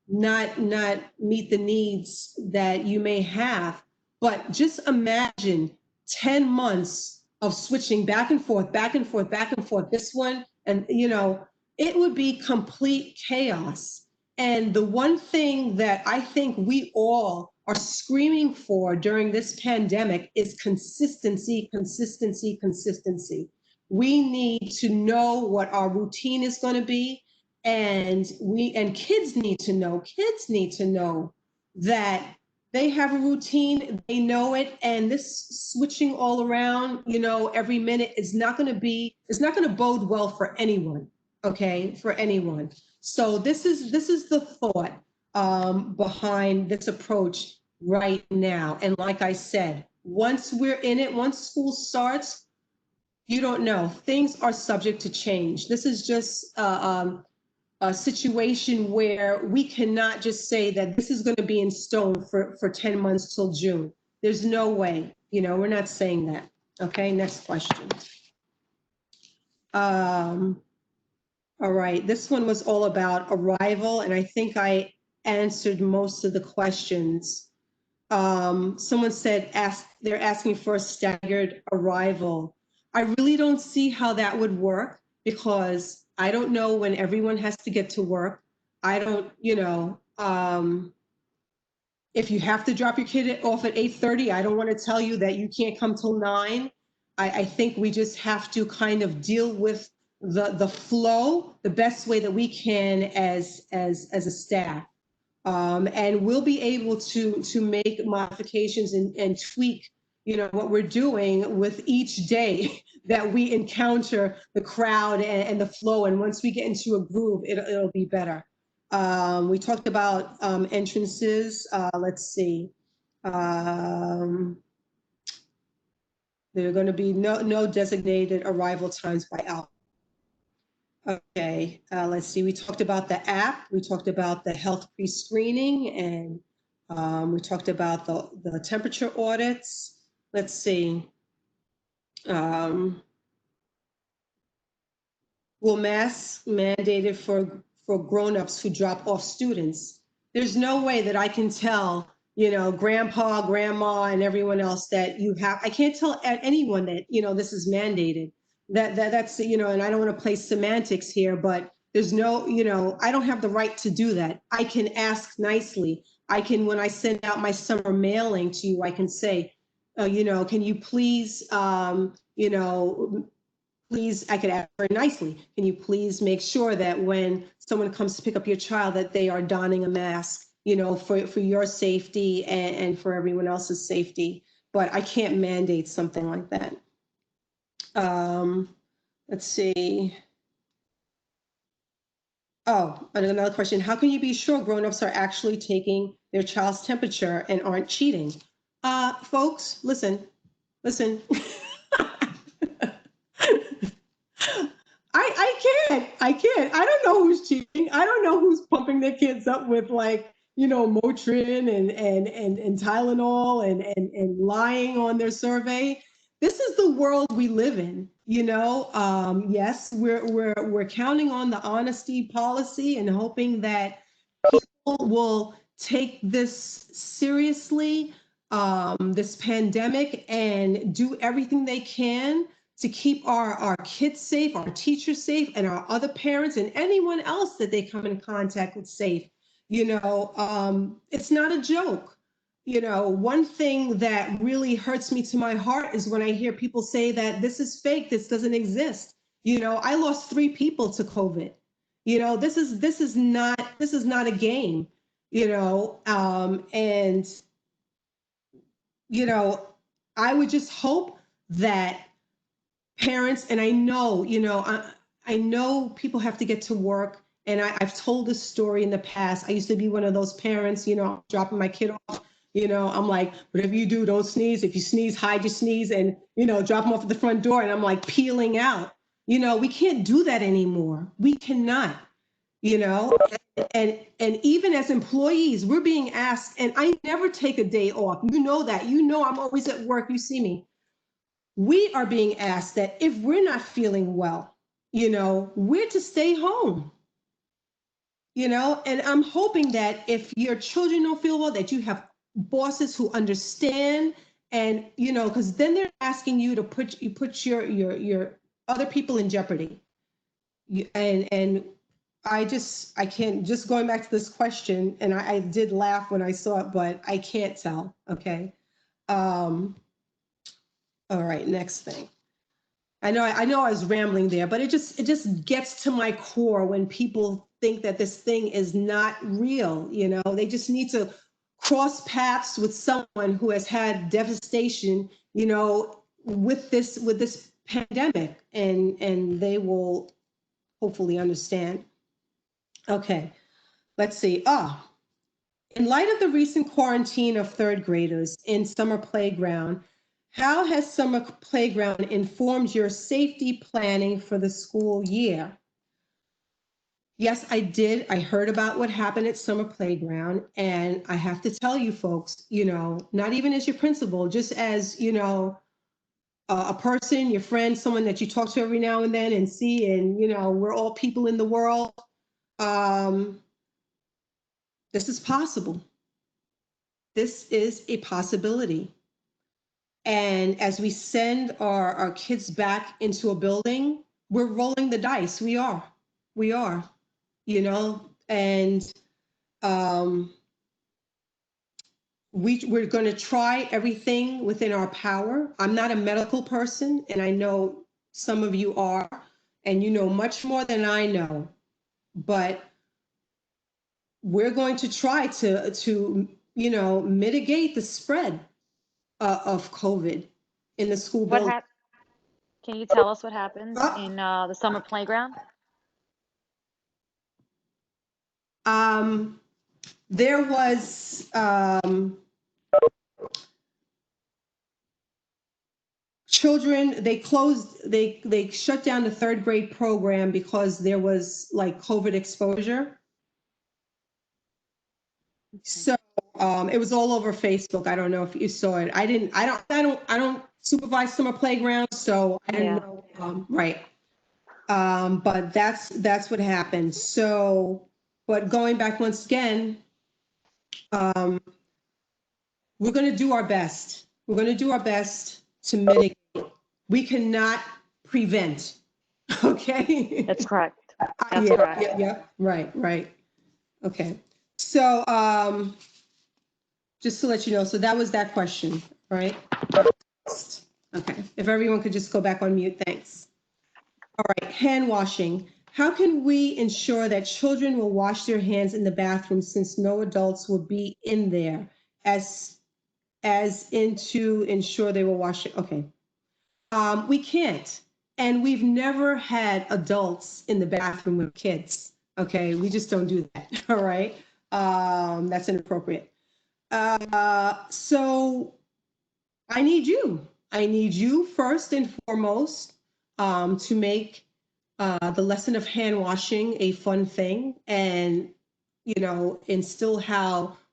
not meet the needs that you may have, but just imagine 10 months of switching back and forth, back and forth, back and forth, this one, and it would be complete chaos. And the one thing that I think we all are screaming for during this pandemic is consistency, consistency, consistency. We need to know what our routine is going to be, and kids need to know that they have a routine, they know it, and this switching all around, every minute is not going to it's not going to bode well for anyone, okay, for anyone. So this is the thought behind this approach right now. And like I said, once we're in it, once school starts, you don't know. Things are subject to change. This is just a situation where we cannot just say that this is going to be in stone for 10 months till June. There's no way, we're not saying that. Okay, next question. All right, this one was all about arrival, and I think I answered most of the questions. Someone said they're asking for a staggered arrival. I really don't see how that would work because I don't know when everyone has to get to work. I don't, if you have to drop your kid off at 8:30, I don't want to tell you that you can't come till 9. I think we just have to kind of deal with the flow the best way that we can as a staff. And we'll be able to make modifications and tweak, what we're doing with each day that we encounter the crowd and the flow. And once we get into a groove, it'll be better. We talked about entrances. Let's see. There are going to be no designated arrival times by out. Okay, let's see. We talked about the app. We talked about the health pre-screening, and we talked about the temperature audits. Let's see. Will masks mandated for grown-ups who drop off students? There's no way that I can tell, grandpa, grandma, and everyone else that I can't tell anyone that, this is mandated. That's, and I don't want to play semantics here, but there's no, I don't have the right to do that. I can ask nicely. I can, when I send out my summer mailing to you, I can say, can you please, please, I could ask very nicely, can you please make sure that when someone comes to pick up your child that they are donning a mask, for your safety and for everyone else's safety. But I can't mandate something like that. Let's see. Oh, another question. How can you be sure grown-ups are actually taking their child's temperature and aren't cheating? Folks, listen. I can't. I don't know who's cheating. I don't know who's pumping their kids up with Motrin and Tylenol and lying on their survey. This is the world we live in, yes, we're counting on the honesty policy and hoping that people will take this seriously, this pandemic, and do everything they can to keep our kids safe, our teachers safe, and our other parents and anyone else that they come in contact with safe. It's not a joke. One thing that really hurts me to my heart is when I hear people say that this is fake, this doesn't exist. I lost 3 people to COVID. This is not a game. And I would just hope that parents, and I know, I know people have to get to work, and I've told this story in the past. I used to be one of those parents, dropping my kid off, I'm like, whatever you do, don't sneeze. If you sneeze, hide your sneeze and, drop them off at the front door. And I'm like peeling out. We can't do that anymore. We cannot, and even as employees, we're being asked, and I never take a day off. That, I'm always at work. You see me. We are being asked that if we're not feeling well, we're to stay home. And I'm hoping that if your children don't feel well, that you have bosses who understand, and because then they're asking you to put your other people in jeopardy. And I can't, just going back to this question, and I did laugh when I saw it, but I can't tell. Okay. All right, next thing. I know I was rambling there, but it just gets to my core when people think that this thing is not real. They just need to cross paths with someone who has had devastation, with this pandemic, and they will hopefully understand. Okay, let's see. In light of the recent quarantine of third graders in summer playground, how has summer playground informed your safety planning for the school year? Yes, I did. I heard about what happened at summer playground, and I have to tell you folks, not even as your principal, just as, a person, your friend, someone that you talk to every now and then and see, and, we're all people in the world. Um, this is possible. This is a possibility. And as we send our kids back into a building, we're rolling the dice. We are, and um, we're going to try everything within our power. I'm not a medical person, and I know some of you are, and you know much more than I know, but we're going to try to mitigate the spread of COVID in the school What building. hap Can you tell us what happened Uh, in the summer playground? Um, there was children. They shut down the third grade program because there was like COVID exposure. So it was all over Facebook. I don't know if you saw it. I don't supervise summer playgrounds, so I didn't Yeah. know. Right. But that's what happened. So, but going back once again, um, we're going to do our best. We're going to do our best to mitigate. We cannot prevent. Okay. That's correct. That's Yeah, correct. yeah. Right. Okay. So, just to let you know, so that was that question, right? Okay. If everyone could just go back on mute, thanks. All right, hand washing. How can we ensure that children will wash their hands in the bathroom since no adults will be in there as in to ensure they will wash it? Okay. We can't. And we've never had adults in the bathroom with kids. Okay. We just don't do that. All right. That's inappropriate. So I need you. I need you first and foremost to make the lesson of hand washing a fun thing, and instill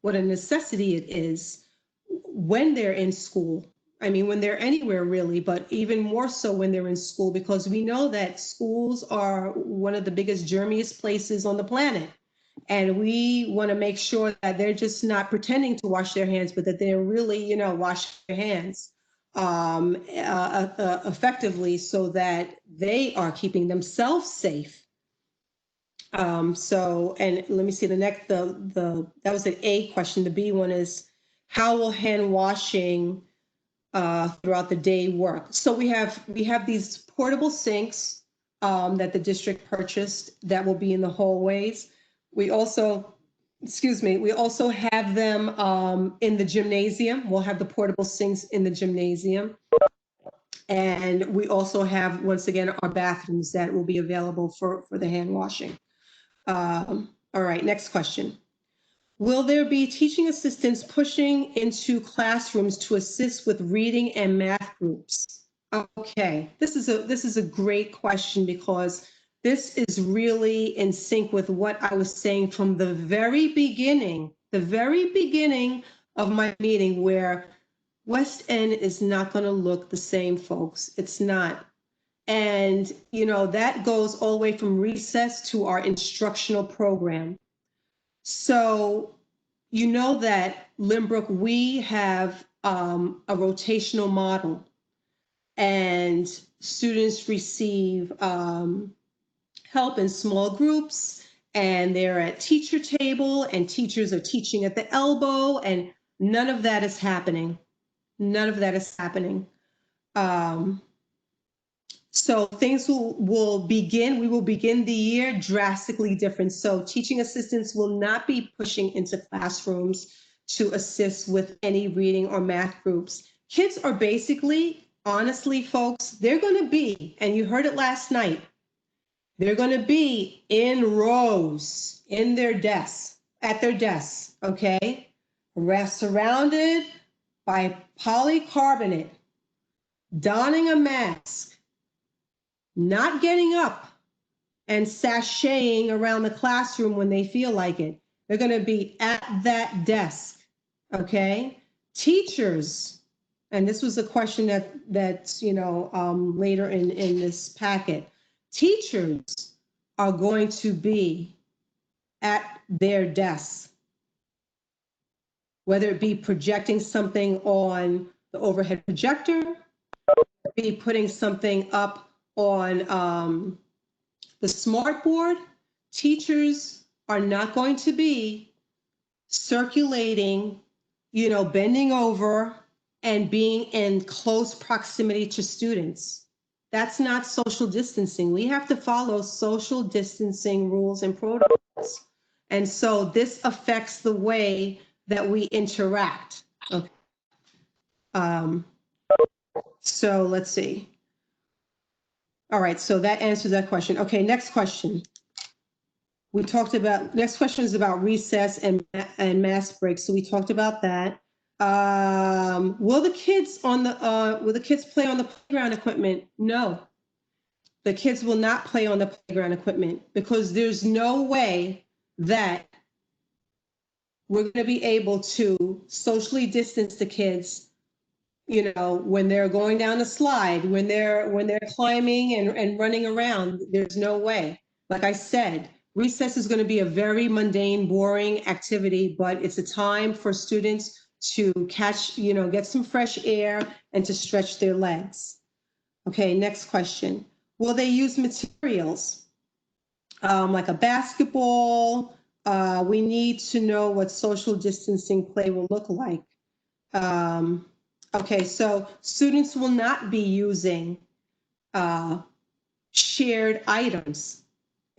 what a necessity it is when they're in school. I mean, when they're anywhere really, but even more so when they're in school, because we know that schools are one of the biggest, germiest places on the planet. And we want to make sure that they're just not pretending to wash their hands, but that they're really, washing their hands effectively, so that they are keeping themselves safe. So, and let me see the next, that was an A question. The B one is, how will hand washing throughout the day work? So we have these portable sinks that the district purchased that will be in the hallways. We also, we also have them in the gymnasium. We'll have the portable sinks in the gymnasium. And we also have, once again, our bathrooms that will be available for the hand washing. All right, next question. Will there be teaching assistants pushing into classrooms to assist with reading and math groups? Okay, this is a great question, because this is really in sync with what I was saying from the very beginning of my meeting, where West End is not going to look the same, folks. It's not. And, that goes all the way from recess to our instructional program. So, that Limbrook, we have a rotational model, and students receive help in small groups, and they're at teacher table, and teachers are teaching at the elbow, and none of that is happening. None of that is happening. So things will begin, we will begin the year drastically different. So teaching assistants will not be pushing into classrooms to assist with any reading or math groups. Kids are basically, honestly, folks, they're going to be, and you heard it last night, they're going to be in rows in their desks, at their desks, okay? Surrounded by polycarbonate, donning a mask, not getting up and sashaying around the classroom when they feel like it. They're going to be at that desk, okay? Teachers, and this was a question that's later in this packet. Teachers are going to be at their desks, whether it be projecting something on the overhead projector, be putting something up on the smart board. Teachers are not going to be circulating, bending over and being in close proximity to students. That's not social distancing. We have to follow social distancing rules and protocols. And so this affects the way that we interact. Okay. So let's see. All right, so that answers that question. Okay, next question. Next question is about recess and mass breaks. So we talked about that. Will the kids play on the playground equipment? No. The kids will not play on the playground equipment because there's no way that we're going to be able to socially distance the kids, when they're going down the slide, when they're climbing and running around. There's no way. Like I said, recess is going to be a very mundane, boring activity, but it's a time for students to get some fresh air and to stretch their legs. Okay, next question. Will they use materials like a basketball? We need to know what social distancing play will look like. Okay, so students will not be using shared items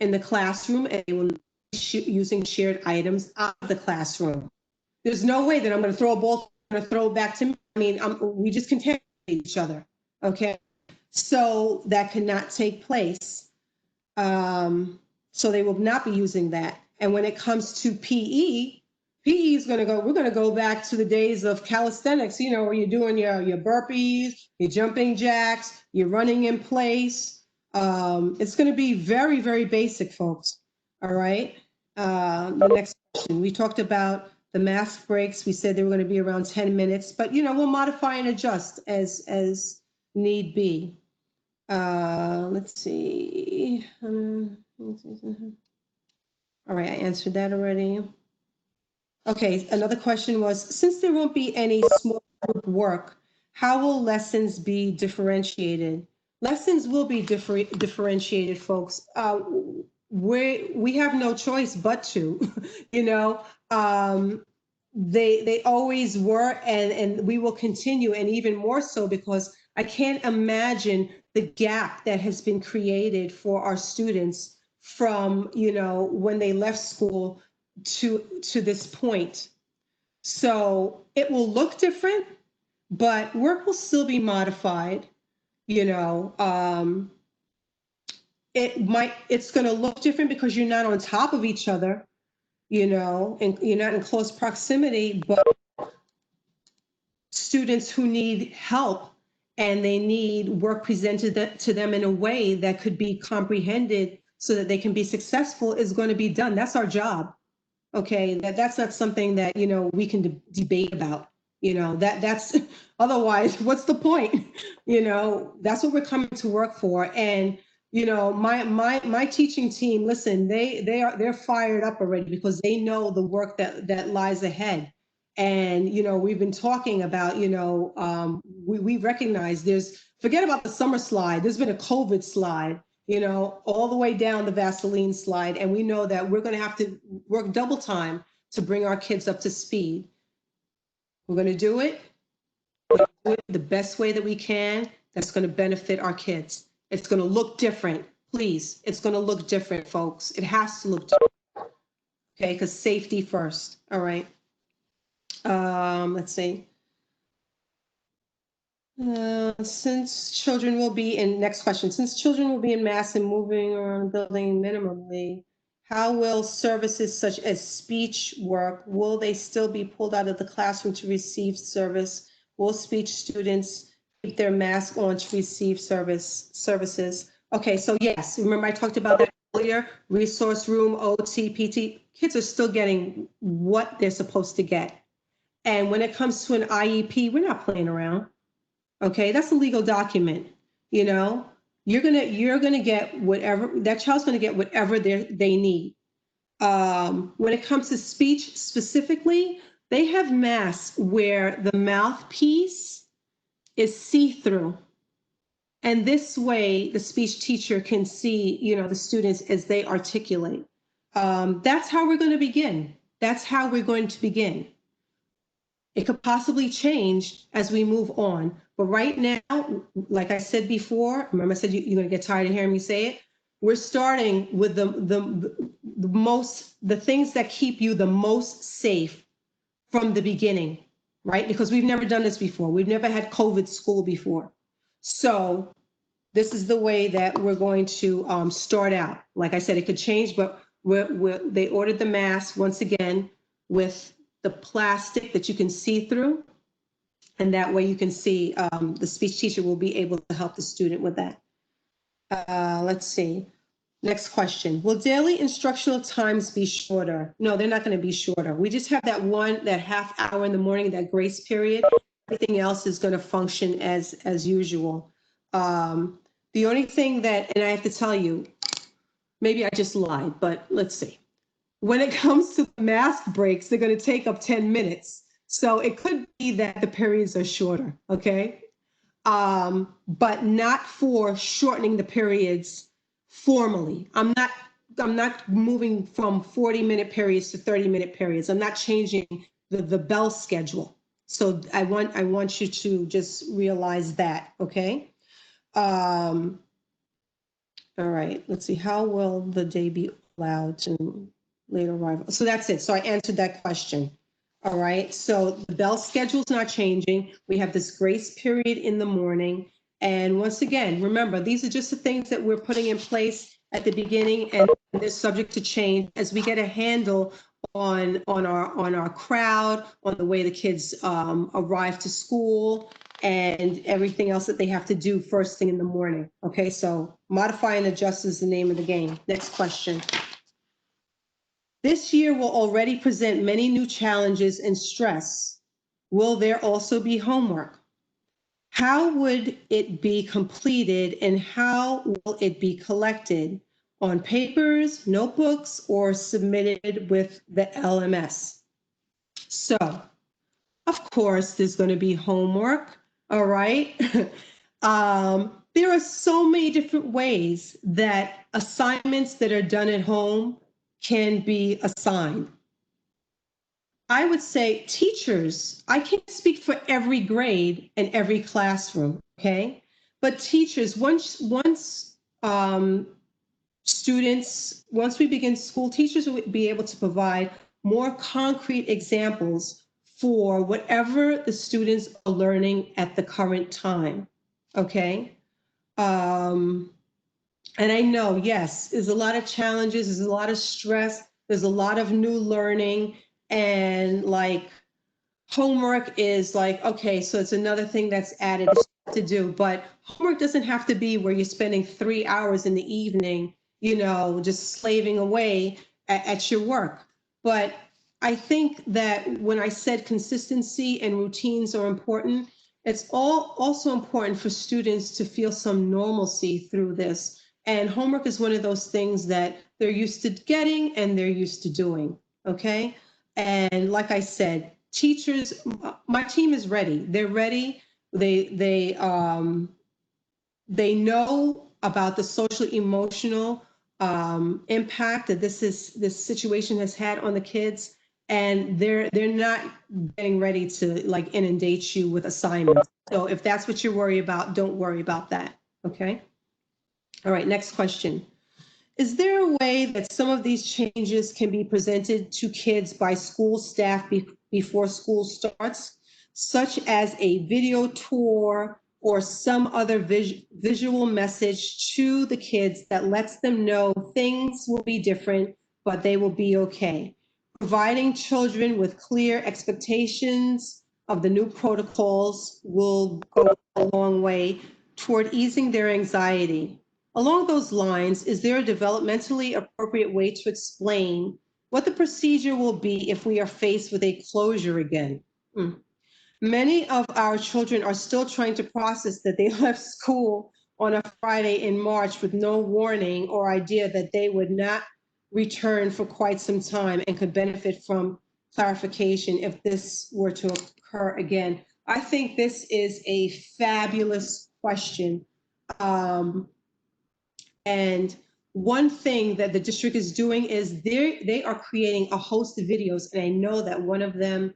in the classroom, and they will be using shared items out of the classroom. There's no way that I'm going to throw a ball and throw it back to me. I mean, we just contaminate each other. Okay, so that cannot take place. So they will not be using that. And when it comes to PE is we're going to go back to the days of calisthenics, where you're doing your burpees, your jumping jacks, you're running in place. It's going to be very, very basic, folks. All right. The next question, we talked about the mask breaks. We said they were going to be around 10 minutes, but we'll modify and adjust as need be. Let's see. All right, I answered that already. Okay, another question was, since there won't be any small group work, how will lessons be differentiated? Lessons will be differentiated, folks. We have no choice but to, they always were, and we will continue, and even more so, because I can't imagine the gap that has been created for our students from, when they left school to this point. So it will look different, but work will still be modified. It's going to look different because you're not on top of each other, and you're not in close proximity, but students who need help and they need work presented to them in a way that could be comprehended so that they can be successful is going to be done. That's our job. Okay, that's not something that we can debate about. That's otherwise, what's the point? That's what we're coming to work for. And my teaching team, listen, they're fired up already because they know the work that lies ahead. And we've been talking about we recognize forget about the summer slide. There's been a COVID slide. All the way down the Vaseline slide. And we know that we're going to have to work double time to bring our kids up to speed. We're going to do it. We're going to do it the best way that we can. That's going to benefit our kids. It's going to look different. Please, it's going to look different, folks. It has to look different. Okay, because safety first. All right. Let's see. Since children will be in, next question, since children will be in mass and moving around the building minimally, how will services such as speech work? Will they still be pulled out of the classroom to receive service? Will speech students keep their mask on to receive services? Okay, so yes, remember I talked about that earlier, resource room, OT, PT, kids are still getting what they're supposed to get. And when it comes to an IEP, we're not playing around. Okay, that's a legal document. You know, you're gonna get whatever that child's gonna get whatever they need. When it comes to speech specifically, they have masks where the mouthpiece is see-through. And this way, the speech teacher can see, you know, the students as they articulate. That's how we're going to begin. That's how we're going to begin. It could possibly change as we move on. But right now, like I said before, remember I said you're going to get tired of hearing me say it. We're starting with the things that keep you the most safe from the beginning, right? Because we've never done this before. We've never had COVID school before. So this is the way that we're going to start out. Like I said, it could change, but they ordered the mask once again with the plastic that you can see through. And that way you can see, the speech teacher will be able to help the student with that. Let's see. Next question. Will daily instructional times be shorter? No, they're not going to be shorter. We just have that half hour in the morning, that grace period. Everything else is going to function as usual. The only thing that, and I have to tell you, maybe I just lied, but let's see. When it comes to mask breaks, they're going to take up 10 minutes. So it could be that the periods are shorter, okay? But not for shortening the periods formally. I'm not moving from 40-minute periods to 30-minute periods. I'm not changing the bell schedule. So I want you to just realize that, okay? All right, let's see. How will the day be allowed to later arrival? So that's it. So I answered that question. All right, so the bell schedule's not changing. We have this grace period in the morning. And once again, remember, these are just the things that we're putting in place at the beginning, and they're subject to change as we get a handle on our crowd, on the way the kids arrive to school, and everything else that they have to do first thing in the morning. Okay, so modify and adjust is the name of the game. Next question. This year will already present many new challenges and stress. Will there also be homework? How would it be completed and how will it be collected? On papers, notebooks, or submitted with the LMS? So, of course, there's going to be homework, all right? There are so many different ways that assignments that are done at home can be assigned. I would say teachers, I can't speak for every grade and every classroom, okay? But teachers, once we begin school, teachers will be able to provide more concrete examples for whatever the students are learning at the current time, okay? And I know, yes, there's a lot of challenges, there's a lot of stress, there's a lot of new learning, and like homework is like, okay, so it's another thing that's added to do, but homework doesn't have to be where you're spending 3 hours in the evening, you know, just slaving away at your work. But I think that when I said consistency and routines are important, it's also important for students to feel some normalcy through this. And homework is one of those things that they're used to getting and they're used to doing, okay? And like I said, teachers, my team is ready. They're ready. They know about the social emotional impact that this situation has had on the kids, and they're not getting ready to like inundate you with assignments. So if that's what you're worried about, don't worry about that. Okay. All right. Next question. Is there a way that some of these changes can be presented to kids by school staff before school starts, such as a video tour or some other visual message to the kids that lets them know things will be different, but they will be okay. Providing children with clear expectations of the new protocols will go a long way toward easing their anxiety. Along those lines, is there a developmentally appropriate way to explain what the procedure will be if we are faced with a closure again? Many of our children are still trying to process that they left school on a Friday in March with no warning or idea that they would not return for quite some time and could benefit from clarification if this were to occur again. I think this is a fabulous question. And one thing that the district is doing is they are creating a host of videos, and I know that one of them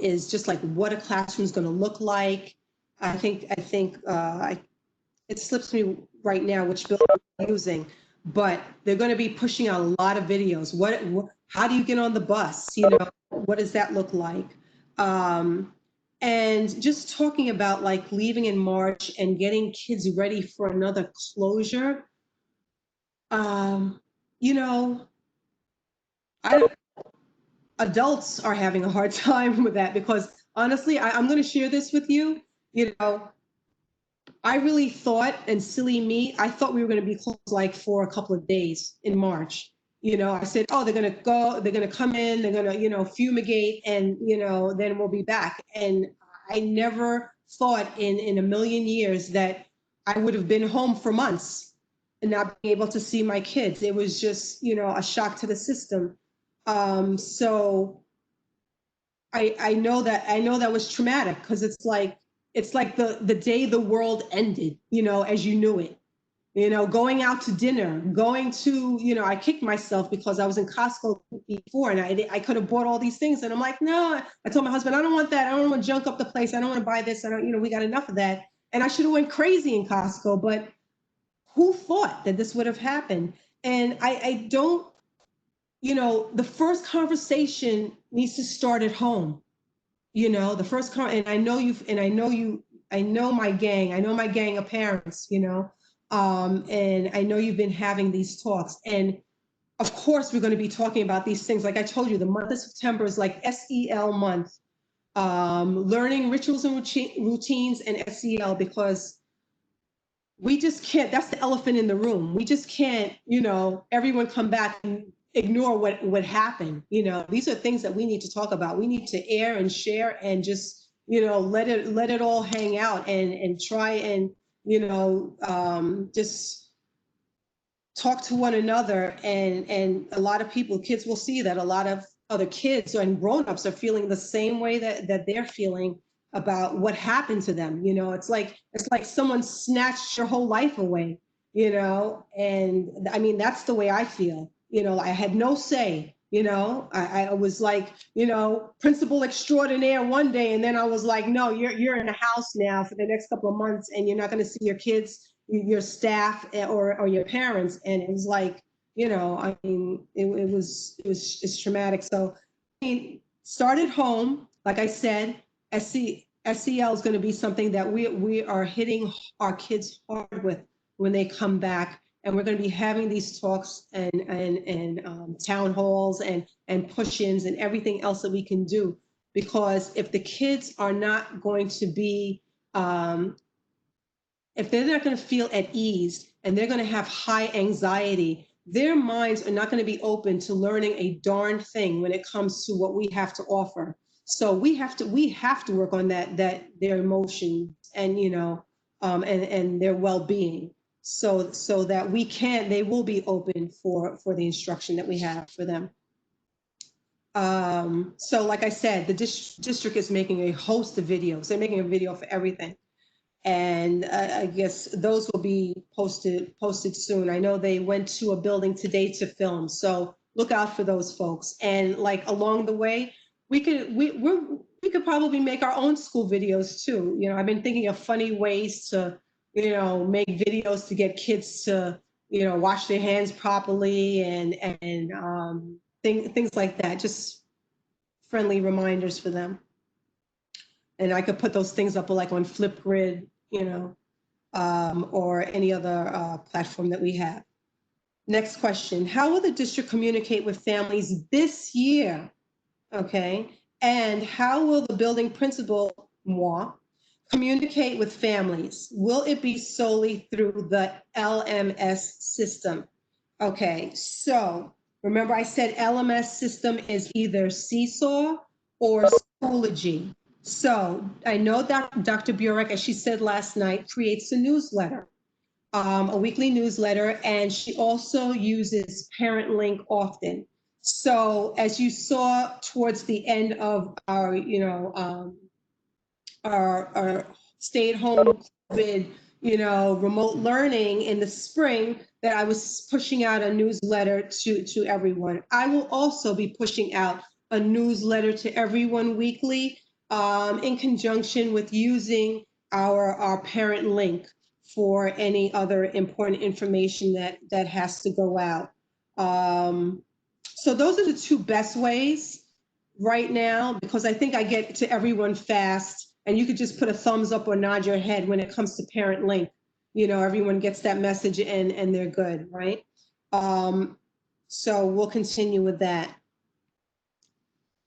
is just like what a classroom is going to look like. It slips me right now which building they're using, but they're going to be pushing out a lot of videos. How do you get on the bus? You know, what does that look like? And just talking about like leaving in March and getting kids ready for another closure. You know, adults are having a hard time with that because honestly, I'm going to share this with you. You know, I really thought, and silly me, I thought we were going to be closed like for a couple of days in March. You know, I said, oh, they're going to come in, they're going to, you know, fumigate, and, you know, then we'll be back. And I never thought in a million years that I would have been home for months and not being able to see my kids. It was just, you know, a shock to the system. So I know that was traumatic because it's like the day the world ended, you know, as you knew it. You know, going out to dinner, going to, you know, I kicked myself because I was in Costco before and I could have bought all these things. And I'm like, no, I told my husband, I don't want that. I don't want to junk up the place. I don't want to buy this. I don't, you know, we got enough of that. And I should have went crazy in Costco, but who thought that this would have happened? And I don't, you know, the first conversation needs to start at home. You know, and I know I know my gang of parents, you know, and I know you've been having these talks. And of course, we're going to be talking about these things. Like I told you, the month of September is like SEL month, learning rituals and routines and SEL, because we just can't, that's the elephant in the room. We just can't, you know, everyone come back and ignore what happened. You know, these are things that we need to talk about. We need to air and share and just, you know, let it all hang out and try and, you know, just talk to one another. And a lot of people, kids will see that a lot of other kids and grown-ups are feeling the same way that they're feeling about what happened to them. You know, it's like someone snatched your whole life away, you know. And I mean, that's the way I feel. You know, I had no say. You know, I was like, you know, principal extraordinaire one day, and then I was like, no, you're in a house now for the next couple of months, and you're not going to see your kids, your staff, or your parents. And it was like, you know, I mean, it's traumatic. So, I mean, start at home. Like I said, SEL is going to be something that we are hitting our kids hard with when they come back, and we're going to be having these talks and town halls and push-ins and everything else that we can do. Because if the kids are not going to be, if they're not going to feel at ease and they're going to have high anxiety, their minds are not going to be open to learning a darn thing when it comes to what we have to offer. So we have to work on that their emotions and, you know, and their well-being, so that they will be open for the instruction that we have for them. So like I said, the district is making a host of videos. They're making a video for everything. And I guess those will be posted soon. I know they went to a building today to film, so look out for those folks. And like along the way, we could probably make our own school videos too. You know, I've been thinking of funny ways to, you know, make videos to get kids to, you know, wash their hands properly and things like that. Just friendly reminders for them. And I could put those things up like on Flipgrid, or any other platform that we have. Next question. How will the district communicate with families this year? Okay. And how will the building principal, moi, communicate with families? Will it be solely through the LMS system? Okay. So remember I said LMS system is either Seesaw or Schoology. So I know that Dr. Burek, as she said last night, creates a newsletter, a weekly newsletter, and she also uses Parent Link often. So as you saw towards the end of our, our stay-at-home COVID, remote learning in the spring, that I was pushing out a newsletter to everyone. I will also be pushing out a newsletter to everyone weekly, in conjunction with using our parent link for any other important information that has to go out. So those are the two best ways right now, because I think I get to everyone fast, and you could just put a thumbs up or nod your head when it comes to parent link. Everyone gets that message and they're good, right? So we'll continue with that.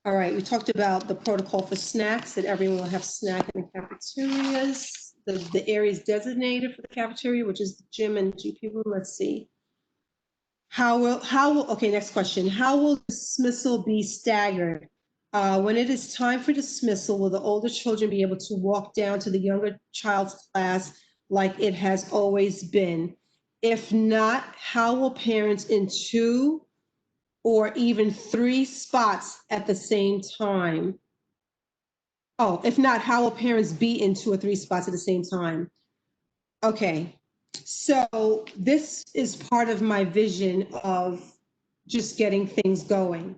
All right, we talked about the protocol for snacks, that everyone will have snack in the cafeterias, the areas designated for the cafeteria, which is the gym and GP room. Let's see. Okay, next question. How will dismissal be staggered? When it is time for dismissal, will the older children be able to walk down to the younger child's class like it has always been? If not, how will parents in 2 or even 3 spots at the same time? Oh, if not, how will parents be in 2 or 3 spots at the same time? Okay, so this is part of my vision of just getting things going.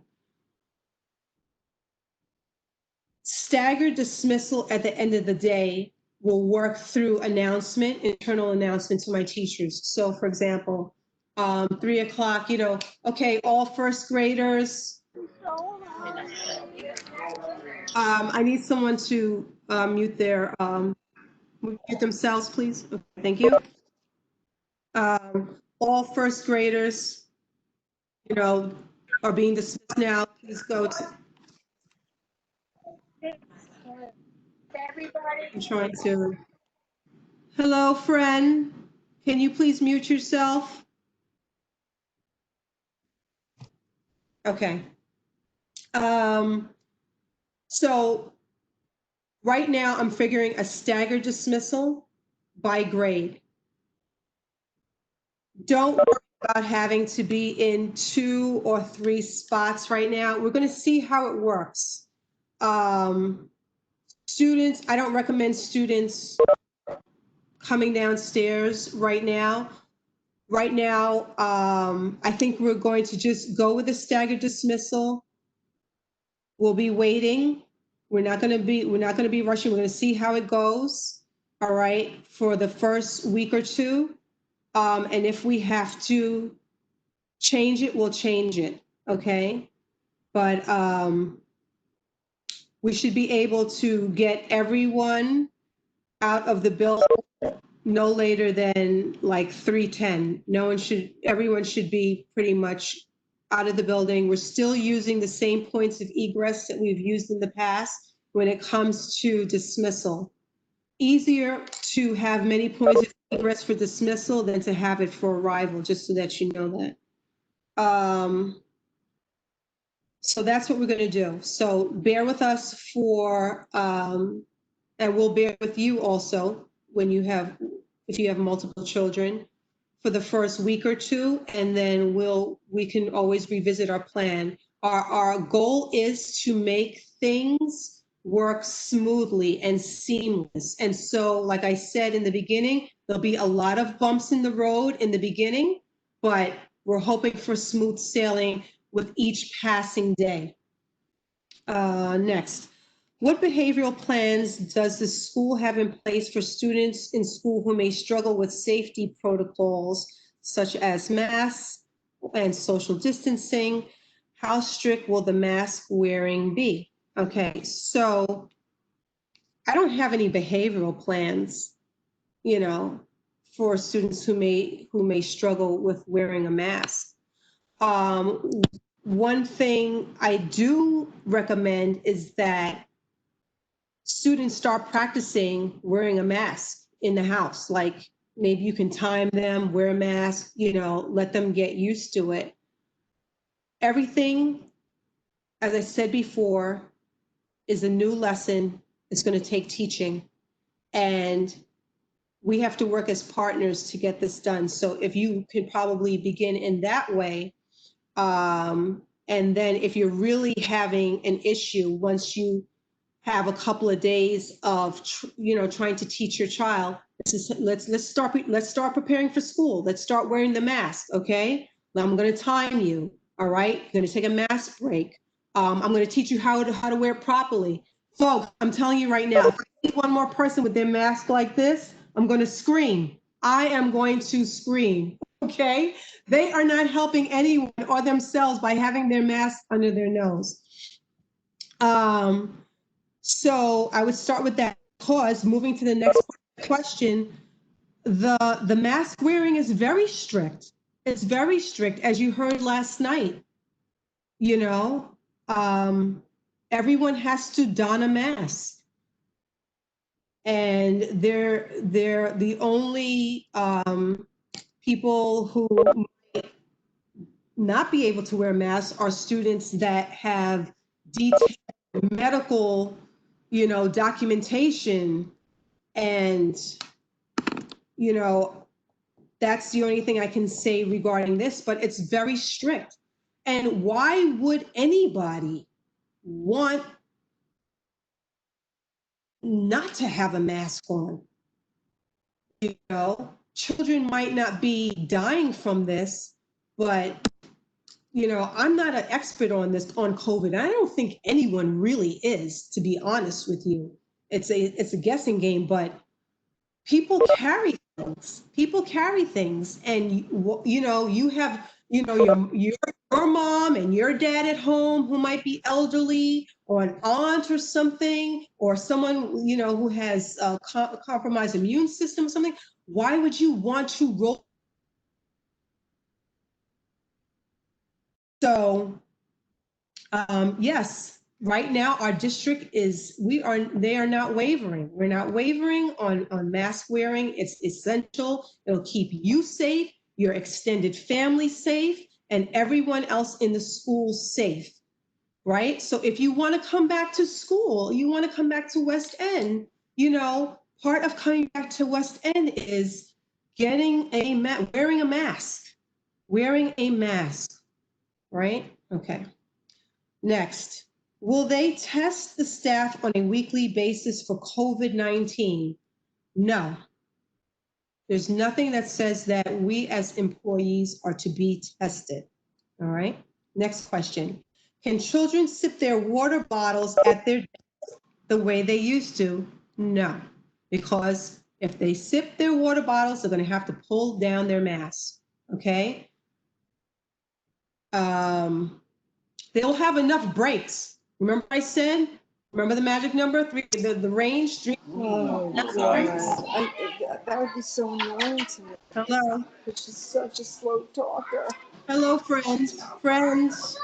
Staggered dismissal at the end of the day will work through internal announcement to my teachers. So for example, 3 o'clock, okay, all first graders. I need someone to mute themselves, please. Okay, thank you. All first graders, are being dismissed now. Please go to. I'm trying to. Hello, friend. Can you please mute yourself? Okay. So right now I'm figuring a staggered dismissal by grade. Don't worry about having to be in 2 or 3 spots right now. We're going to see how it works. Students, I don't recommend students coming downstairs right now. Right now, I think we're going to just go with the staggered dismissal. We'll be waiting. We're not going to be rushing. We're going to see how it goes. All right, for the first week or two. And if we have to change it, we'll change it. Okay. But we should be able to get everyone out of the building no later than like 3:10. Everyone should be pretty much out of the building. We're still using the same points of egress that we've used in the past when it comes to dismissal. Easier to have many points of egress for dismissal than to have it for arrival, just so that you know that. So that's what we're going to do. So bear with us and we'll bear with you also if you have multiple children for the first week or two, and then we can always revisit our plan. Our goal is to make things work smoothly and seamless. And so, like I said in the beginning, there'll be a lot of bumps in the road in the beginning, but we're hoping for smooth sailing with each passing day. Next. What behavioral plans does the school have in place for students in school who may struggle with safety protocols such as masks and social distancing? How strict will the mask wearing be? Okay, so I don't have any behavioral plans, you know, for students who may struggle with wearing a mask. Um, One thing I do recommend is that students start practicing wearing a mask in the house. Like maybe you can time them, wear a mask, let them get used to it. Everything, as I said before, is a new lesson. It's going to take teaching. And we have to work as partners to get this done. So if you could probably begin in that way, and then if you're really having an issue, once you have a couple of days of trying to teach your child, let's start preparing for school. Let's start wearing the mask. Okay, now I'm going to time you. All right, you're going to take a mask break. I'm going to teach you how to wear it properly. Folks, I'm telling you right now, if I see one more person with their mask like this, I'm going to scream. I am going to scream. Okay, they are not helping anyone or themselves by having their mask under their nose. So I would start with that, because moving to the next question, the mask wearing is very strict. It's very strict, as you heard last night. You know, everyone has to don a mask, and they're the only people who might not be able to wear masks are students that have detailed medical, documentation. And, you know, that's the only thing I can say regarding this, but it's very strict. And why would anybody want not to have a mask on? Children might not be dying from this, but, I'm not an expert on this, on COVID. I don't think anyone really is, to be honest with you. It's a guessing game, but people carry things. People carry things, and you have your mom and your dad at home who might be elderly, or an aunt or something, or someone who has a compromised immune system or something. Why would you want to roll? So yes, right now our district they are not wavering. We're not wavering on mask wearing. It's essential. It'll keep you safe, your extended family safe, and everyone else in the school safe, right? So if you want to come back to school, you want to come back to West End, part of coming back to West End is wearing a mask, right? Okay. Next, will they test the staff on a weekly basis for COVID-19? No. There's nothing that says that we as employees are to be tested. All right. Next question. Can children sip their water bottles at their desk the way they used to? No. Because if they sip their water bottles, they're going to have to pull down their mask. Okay. They'll have enough breaks. Remember I said, remember the magic number, the range, 3. Oh, God. That would be so annoying to me. Hello. But she's such a slow talker. Hello, friends. Friends,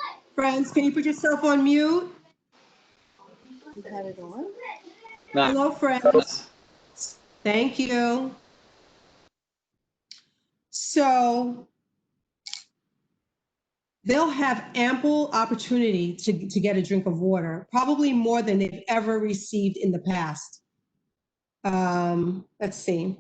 can you put yourself on mute? You had it on? Hello, friends. Thank you. So they'll have ample opportunity to get a drink of water, probably more than they've ever received in the past. Let's see.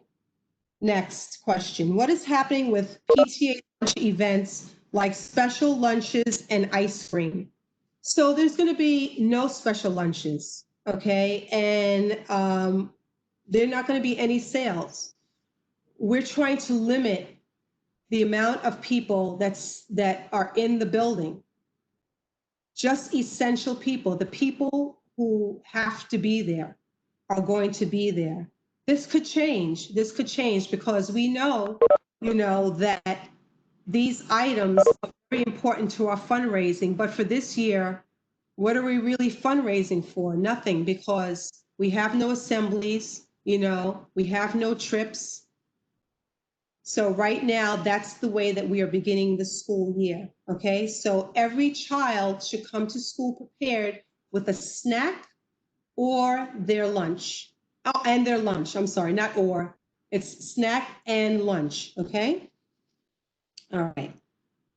Next question. What is happening with PTA lunch events like special lunches and ice cream? So there's going to be no special lunches, okay? And there are not going to be any sales. We're trying to limit the amount of people that are in the building. Just essential people, the people who have to be there are going to be there. This could change because we know, that these items are very important to our fundraising, but for this year, What are we really fundraising for? Nothing, because we have no assemblies, we have no trips. So right now, that's the way that we are beginning the school year, okay? So every child should come to school prepared with a snack or their lunch. Oh, and their lunch, I'm sorry, not or. It's snack and lunch, okay? All right.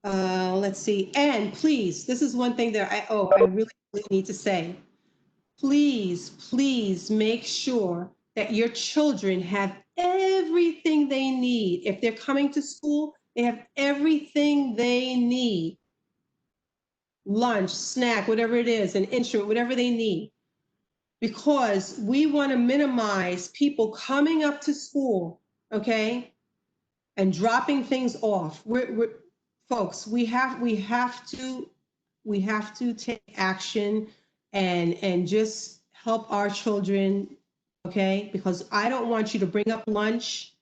Let's see. And please, this is one thing that I really need to say. Please, please make sure that your children have everything they need. If they're coming to school, they have everything they need. Lunch, snack, whatever it is, an instrument, whatever they need. Because we want to minimize people coming up to school, okay, and dropping things off. Folks, we have to take action and just help our children, okay? Because I don't want you to bring up lunch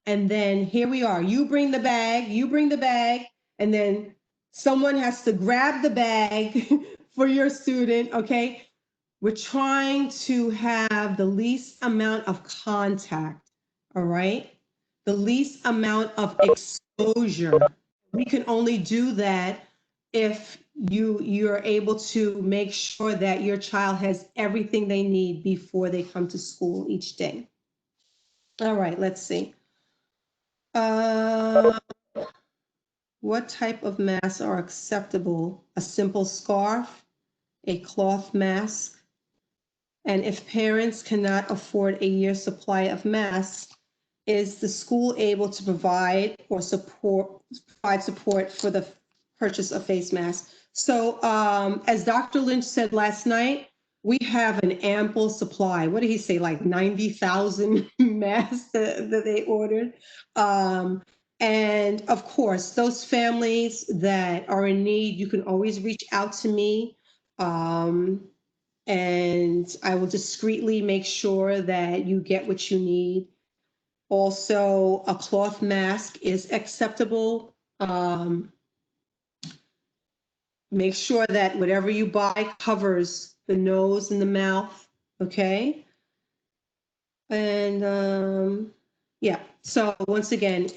and then here we are. You bring the bag, and then someone has to grab the bag for your student, okay? We're trying to have the least amount of contact, all right? The least amount of exposure. We can only do that if you're able to make sure that your child has everything they need before they come to school each day. All right, let's see. What type of masks are acceptable? A simple scarf, a cloth mask, and if parents cannot afford a year's supply of masks, is the school able to provide support for the purchase of face masks? So as Dr. Lynch said last night, we have an ample supply. What did he say, like 90,000 masks that they ordered? And of course, those families that are in need, you can always reach out to me. And I will discreetly make sure that you get what you need. Also, a cloth mask is acceptable. Make sure that whatever you buy covers the nose and the mouth, okay? And yeah, so once again,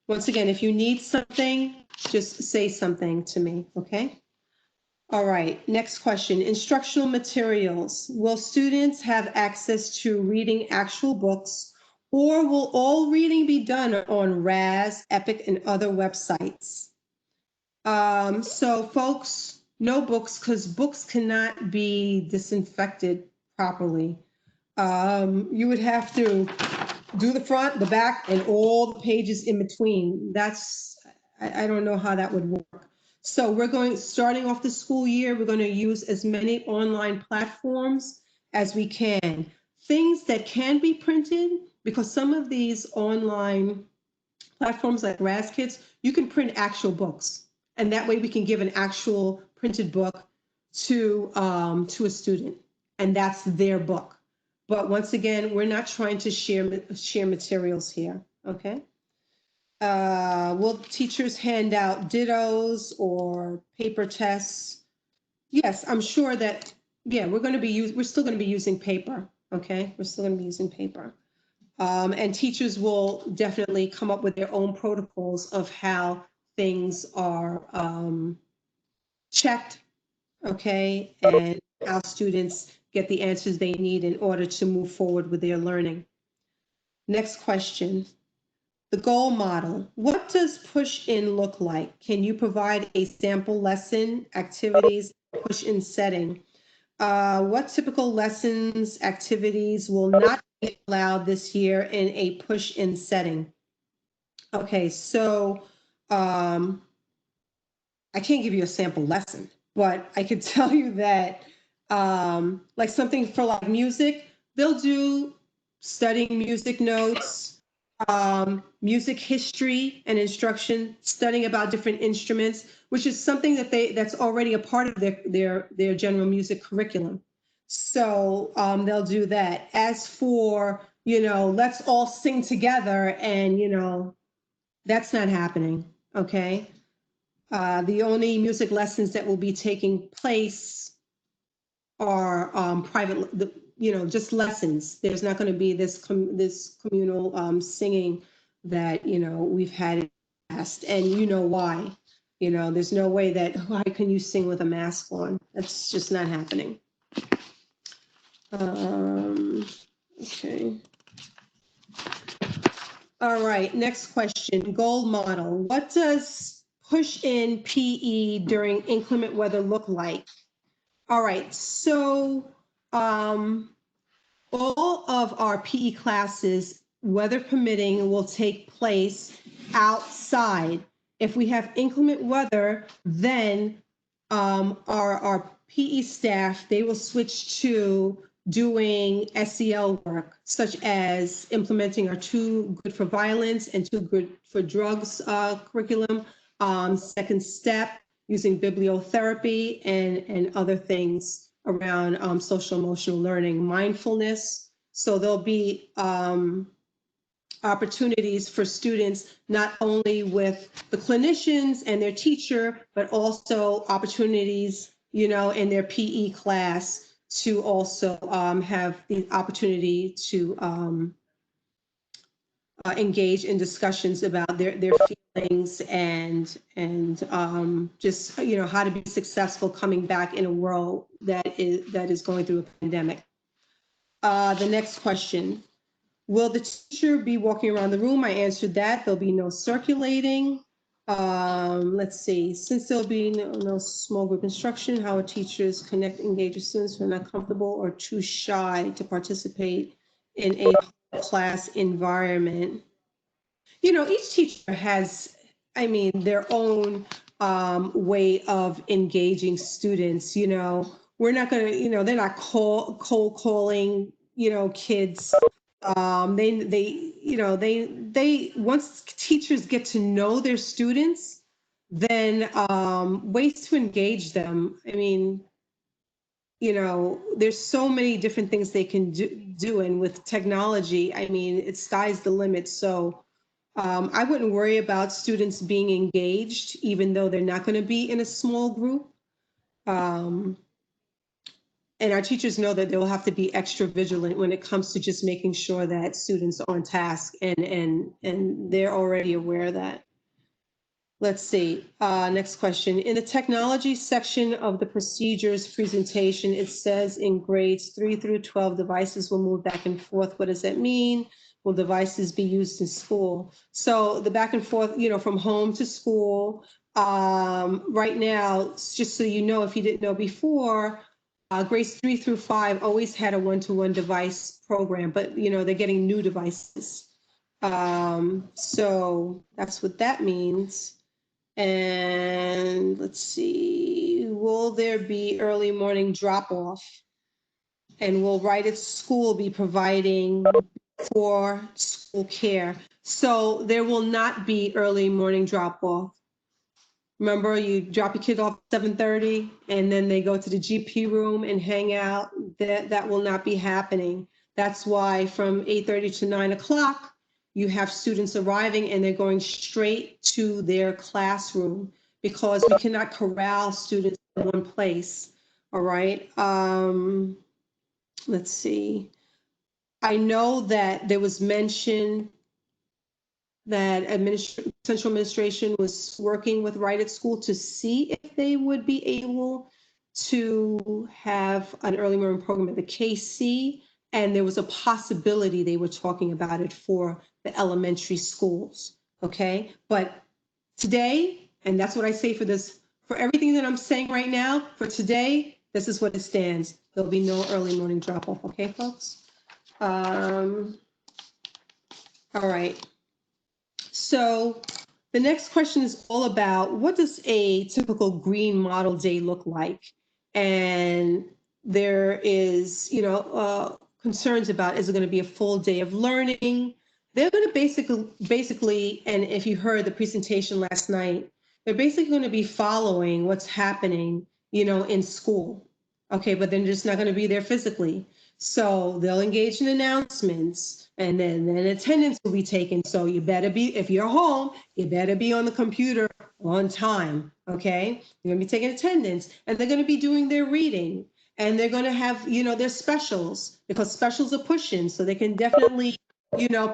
if you need something, just say something to me, okay? All right, next question. Instructional materials. Will students have access to reading actual books, or will all reading be done on RAS, EPIC, and other websites? So folks, no books, because books cannot be disinfected properly. You would have to do the front, the back, and all the pages in between. I don't know how that would work. So starting off the school year, we're going to use as many online platforms as we can. Things that can be printed, because some of these online platforms like RazKids, you can print actual books. And that way we can give an actual printed book to a student, and that's their book. But once again, we're not trying to share materials here, okay? Will teachers hand out dittos or paper tests? Yes, I'm sure that, yeah, we're still going to be using paper, okay? We're still going to be using paper. And teachers will definitely come up with their own protocols of how things are checked, okay? And how students get the answers they need in order to move forward with their learning. Next question. The goal model. What does push-in look like? Can you provide a sample lesson, activities, push-in setting? What typical lessons, activities will not be allowed this year in a push-in setting? Okay, so I can't give you a sample lesson, but I could tell you that like something for like music, they'll do studying music notes, music history and instruction, studying about different instruments, which is something that's already a part of their general music curriculum. So they'll do that. As for, let's all sing together, and that's not happening, okay? The only music lessons that will be taking place are private, just lessons. There's not going to be this communal singing that, we've had in the past, and you know why. There's no way that, how can you sing with a mask on? That's just not happening. Okay. All right, next question, goal model. What does push in PE during inclement weather look like? All right, so all of our PE classes, weather permitting, will take place outside. If we have inclement weather, then our PE staff, they will switch to doing SEL work, such as implementing our Too Good for Violence and Too Good for Drugs curriculum, second step, using bibliotherapy and other things around social emotional learning, mindfulness. So there'll be opportunities for students, not only with the clinicians and their teacher, but also opportunities, in their PE class to also have the opportunity to engage in discussions about their feelings and just how to be successful coming back in a world that is going through a pandemic. The next question: will the teacher be walking around the room? I answered that. There'll be no circulating. Let's see. Since there'll be no small group instruction, how will teachers connect, engage with students who are not comfortable or too shy to participate in a class environment? Each teacher has, their own way of engaging students. We're not going to, they're not cold calling, kids. They once teachers get to know their students, then ways to engage them. There's so many different things they can do, and with technology, it sky's the limit. So I wouldn't worry about students being engaged, even though they're not going to be in a small group. And our teachers know that they'll have to be extra vigilant when it comes to just making sure that students are on task, and they're already aware of that. Let's see, next question. In the technology section of the procedures presentation, it says in grades 3 through 12, devices will move back and forth. What does that mean? Will devices be used in school? So the back and forth, from home to school, right now, just so you know, if you didn't know before, grades 3 through 5 always had a one-to-one device program, but they're getting new devices. So that's what that means. And let's see, will there be early morning drop-off? And will Right at School be providing for school care? So there will not be early morning drop-off. Remember, you drop your kid off at 7:30 and then they go to the GP room and hang out. That will not be happening. That's why from 8:30 to 9 o'clock, you have students arriving and they're going straight to their classroom, because we cannot corral students in one place. All right. Let's see. I know that there was mention that central administration was working with Right at School to see if they would be able to have an early morning program at the KC, and there was a possibility they were talking about it for the elementary schools. Okay, but today, and that's what I say for everything that I'm saying right now, for today, this is what it stands. There'll be no early morning drop off. Okay, folks. All right. So the next question is all about, what does a typical green model day look like? And there is, concerns about, is it going to be a full day of learning? They're going to basically, and if you heard the presentation last night, they're basically going to be following what's happening, in school. Okay, but they're just not going to be there physically. So they'll engage in announcements, and then attendance will be taken. So you better be, if you're home, you better be on the computer on time, okay? They're gonna be taking attendance, and they're gonna be doing their reading, and they're gonna have, their specials, because specials are pushing, so they can definitely,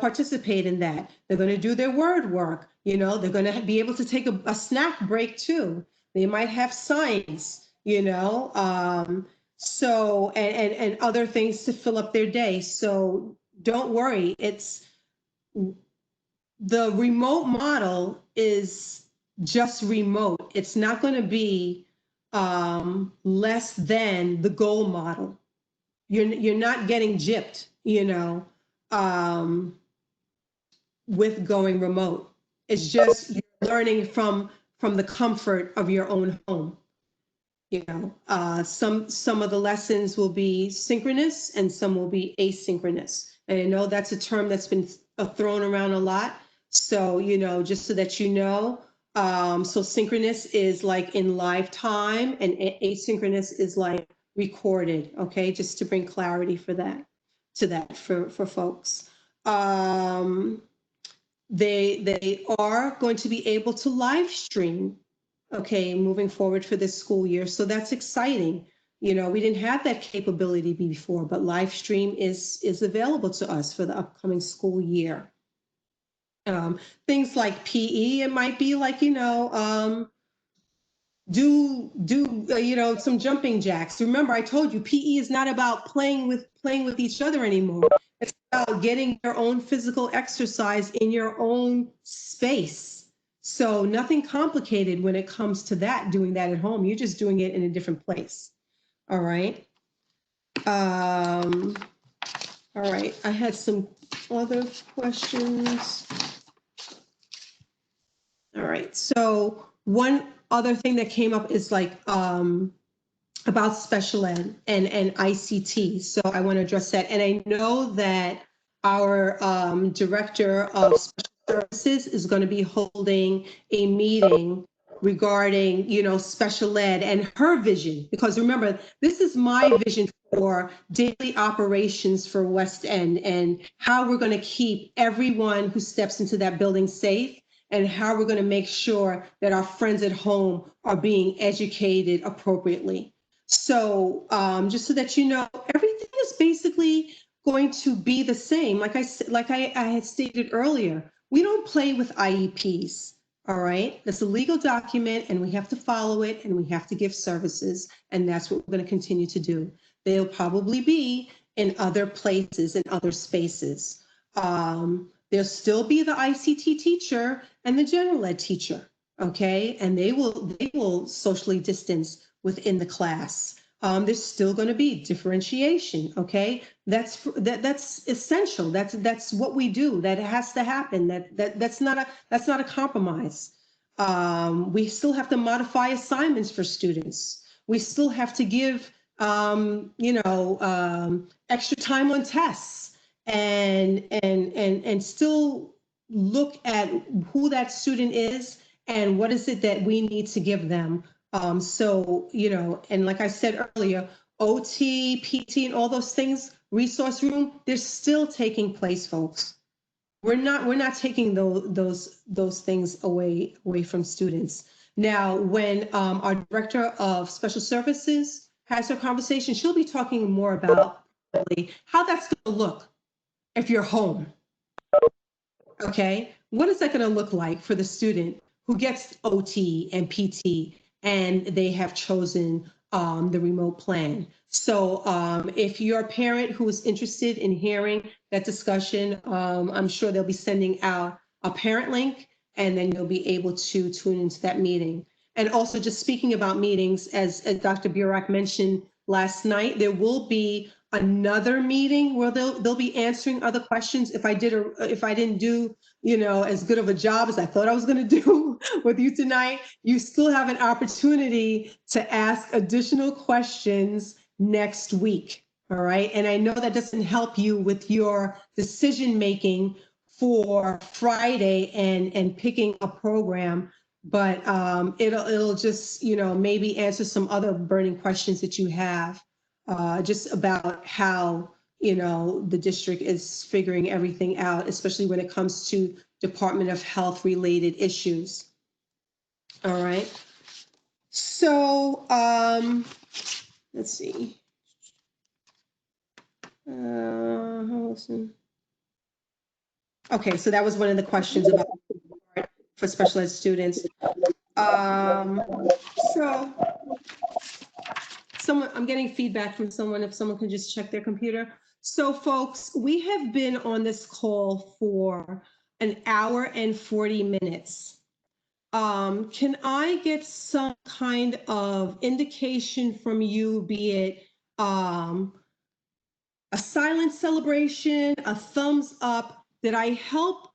participate in that. They're gonna do their word work, they're gonna be able to take a snack break too. They might have science, so, and other things to fill up their day. So don't worry, the remote model is just remote. It's not going to be less than the goal model. You're not getting gypped, with going remote. It's just you're learning from the comfort of your own home. Some of the lessons will be synchronous and some will be asynchronous. And I know that's a term that's been thrown around a lot. So, just so that so synchronous is like in live time and asynchronous is like recorded. Okay, just to bring clarity for that for folks. They are going to be able to live stream, okay, moving forward for this school year. So that's exciting. We didn't have that capability before, but live stream is available to us for the upcoming school year. Things like PE, it might be like, do some jumping jacks. Remember, I told you PE is not about playing with each other anymore. It's about getting your own physical exercise in your own space. So nothing complicated when it comes to that, doing that at home. You're just doing it in a different place. All right. All right. I had some other questions. All right. So one other thing that came up is like about special ed and ICT. So I want to address that. And I know that our director of special services is going to be holding a meeting regarding, special ed and her vision. Because remember, this is my vision for daily operations for West End and how we're going to keep everyone who steps into that building safe and how we're going to make sure that our friends at home are being educated appropriately. So just so that you know, everything is basically going to be the same. Like I had stated earlier, we don't play with IEPs. All right, that's a legal document, and we have to follow it, and we have to give services, and that's what we're going to continue to do. They'll probably be in other places, in other spaces. There'll still be the ICT teacher and the general ed teacher, okay, and they will socially distance within the class. There's still going to be differentiation. Okay, that's essential. That's what we do. That has to happen. That's not a compromise. We still have to modify assignments for students. We still have to give extra time on tests and still look at who that student is and what is it that we need to give them. So, and like I said earlier, OT, PT, and all those things, resource room, they're still taking place, folks. We're not taking those things away from students. Now, when our director of special services has her conversation, she'll be talking more about how that's going to look if you're home. Okay, what is that going to look like for the student who gets OT and PT and they have chosen the remote plan? So if you're a parent who is interested in hearing that discussion, I'm sure they'll be sending out a parent link, and then you'll be able to tune into that meeting. And also, just speaking about meetings, as Dr. Burak mentioned last night, there will be another meeting where they'll be answering other questions. If I didn't do as good of a job as I thought I was going to do with you tonight, you still have an opportunity to ask additional questions next week. All right, and I know that doesn't help you with your decision making for Friday and picking a program, but it'll just maybe answer some other burning questions that you have. Just about how the district is figuring everything out, especially when it comes to Department of Health related issues. All right. So, let's see. Listen. Okay, so that was one of the questions about for special ed students. So someone, I'm getting feedback from someone, if someone can just check their computer. So folks, we have been on this call for an hour and 40 minutes. Can I get some kind of indication from you, be it a silent celebration, a thumbs up? Did I help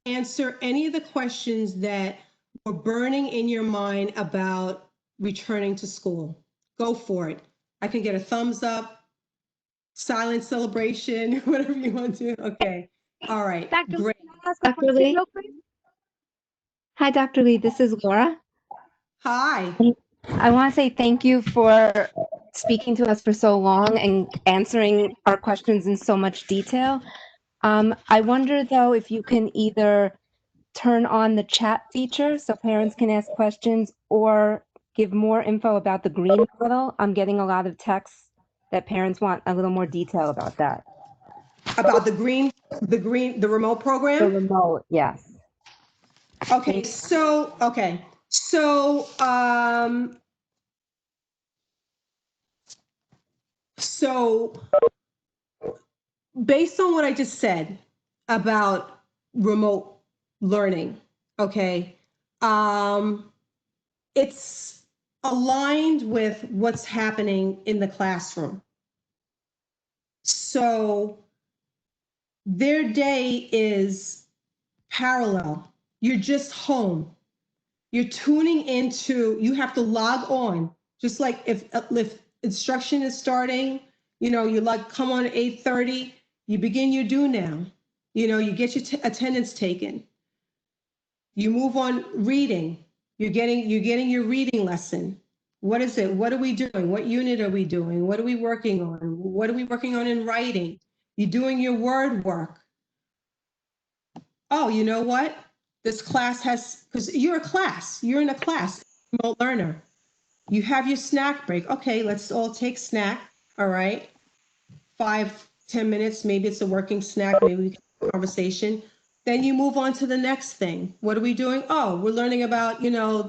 answer any of the questions that were burning in your mind about returning to school? Go for it. I can get a thumbs up, silent celebration, whatever you want to. Okay. All right. Dr. Great. Lee, can I ask a Dr. question Lee? real quick? Hi, Dr. Lee. This is Laura. Hi. I want to say thank you for speaking to us for so long and answering our questions in so much detail. I wonder, though, if you can either turn on the chat feature so parents can ask questions or give more info about the green model. I'm getting a lot of texts that parents want a little more detail about that. About the remote The program? remote, yes. Okay, so, so based on what I just said about remote learning, okay, it's aligned with what's happening in the classroom. So their day is parallel. You're just home. You're tuning into, you have to log on, just like if instruction is starting, you like come on at 8:30, you begin your do now. You get your attendance taken. You move on reading. You're getting your reading lesson. What is it? What are we doing? What unit are we doing? What are we working on? What are we working on in writing? You're doing your word work. Oh, you know what? This class has, because you're in a class, remote learner. You have your snack break. Okay, let's all take snack. All right. 5-10 minutes. Maybe it's a working snack. Maybe we can have a conversation. Then you move on to the next thing. What are we doing? Oh, we're learning about,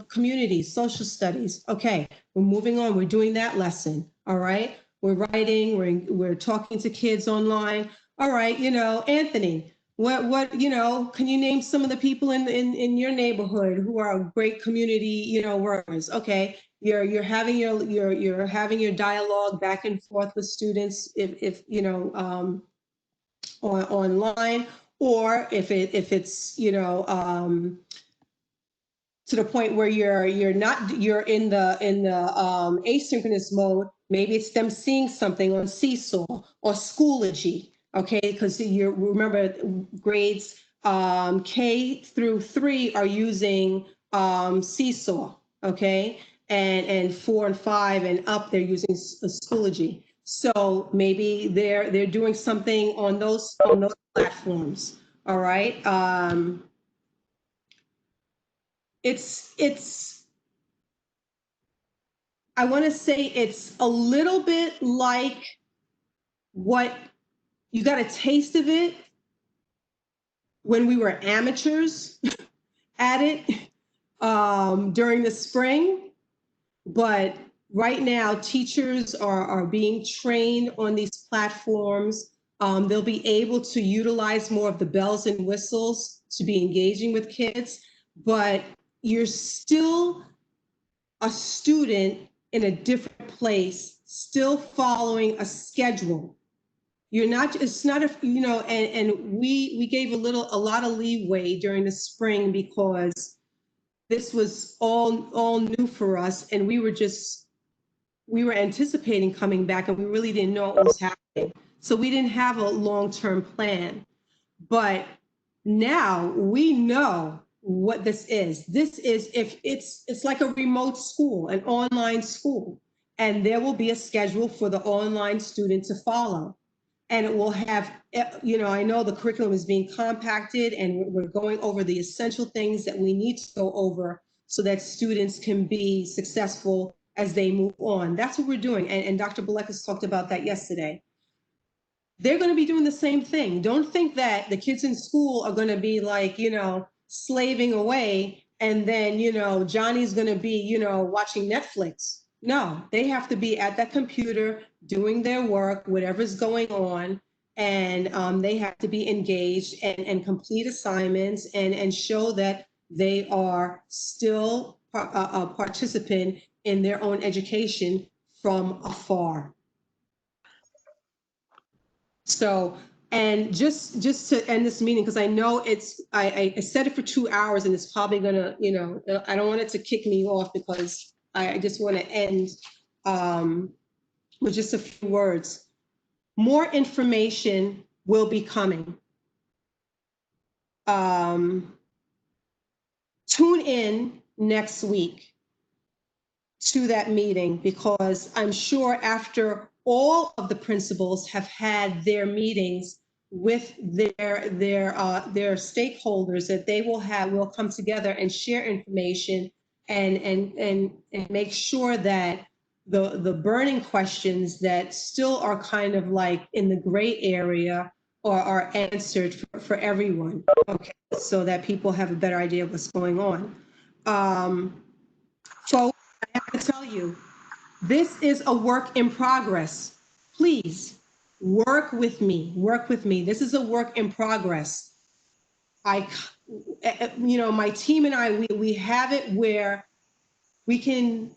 communities, social studies. Okay, we're moving on. We're doing that lesson. All right. We're writing. We're talking to kids online. All right. Anthony, what can you name some of the people in your neighborhood who are great community workers? Okay, you're having you're having your dialogue back and forth with students if online, or if it's to the point where you're in the asynchronous mode. Maybe it's them seeing something on Seesaw or Schoology, okay? Because you remember grades K through 3 are using Seesaw, okay? And 4 and 5 and up, they're using Schoology. So maybe they're doing something on those platforms. All right. It's I want to say it's a little bit like what you got a taste of it when we were amateurs at it during the spring. But right now, teachers are being trained on these platforms. They'll be able to utilize more of the bells and whistles to be engaging with kids, but you're still a student in a different place, still following a schedule. You're not, it's not and we gave a lot of leeway during the spring because this was all new for us, and we were anticipating coming back, and we really didn't know what was happening. So we didn't have a long-term plan. But now we know what this is. This is, if it's like a remote school, an online school, and there will be a schedule for the online student to follow. And it will have, I know the curriculum is being compacted and we're going over the essential things that we need to go over so that students can be successful as they move on. That's what we're doing. And Dr. Belekas talked about that yesterday. They're going to be doing the same thing. Don't think that the kids in school are going to be like, slaving away, and then, Johnny's going to be, watching Netflix. No, they have to be at that computer doing their work, whatever's going on, and they have to be engaged and complete assignments and show that they are still a participant in their own education from afar. So, and just to end this meeting, because I know I set it for 2 hours and it's probably gonna, I don't want it to kick me off, because I just want to end with just a few words. More information will be coming. Tune in next week to that meeting, because I'm sure after all of the principals have had their meetings with their stakeholders, that they will come together and share information and make sure that the burning questions that still are kind of like in the gray area are answered for everyone, okay, so that people have a better idea of what's going on. So I have to tell you, this is a work in progress. Please work with me. Work with me. This is a work in progress. My team and I, we have it where we can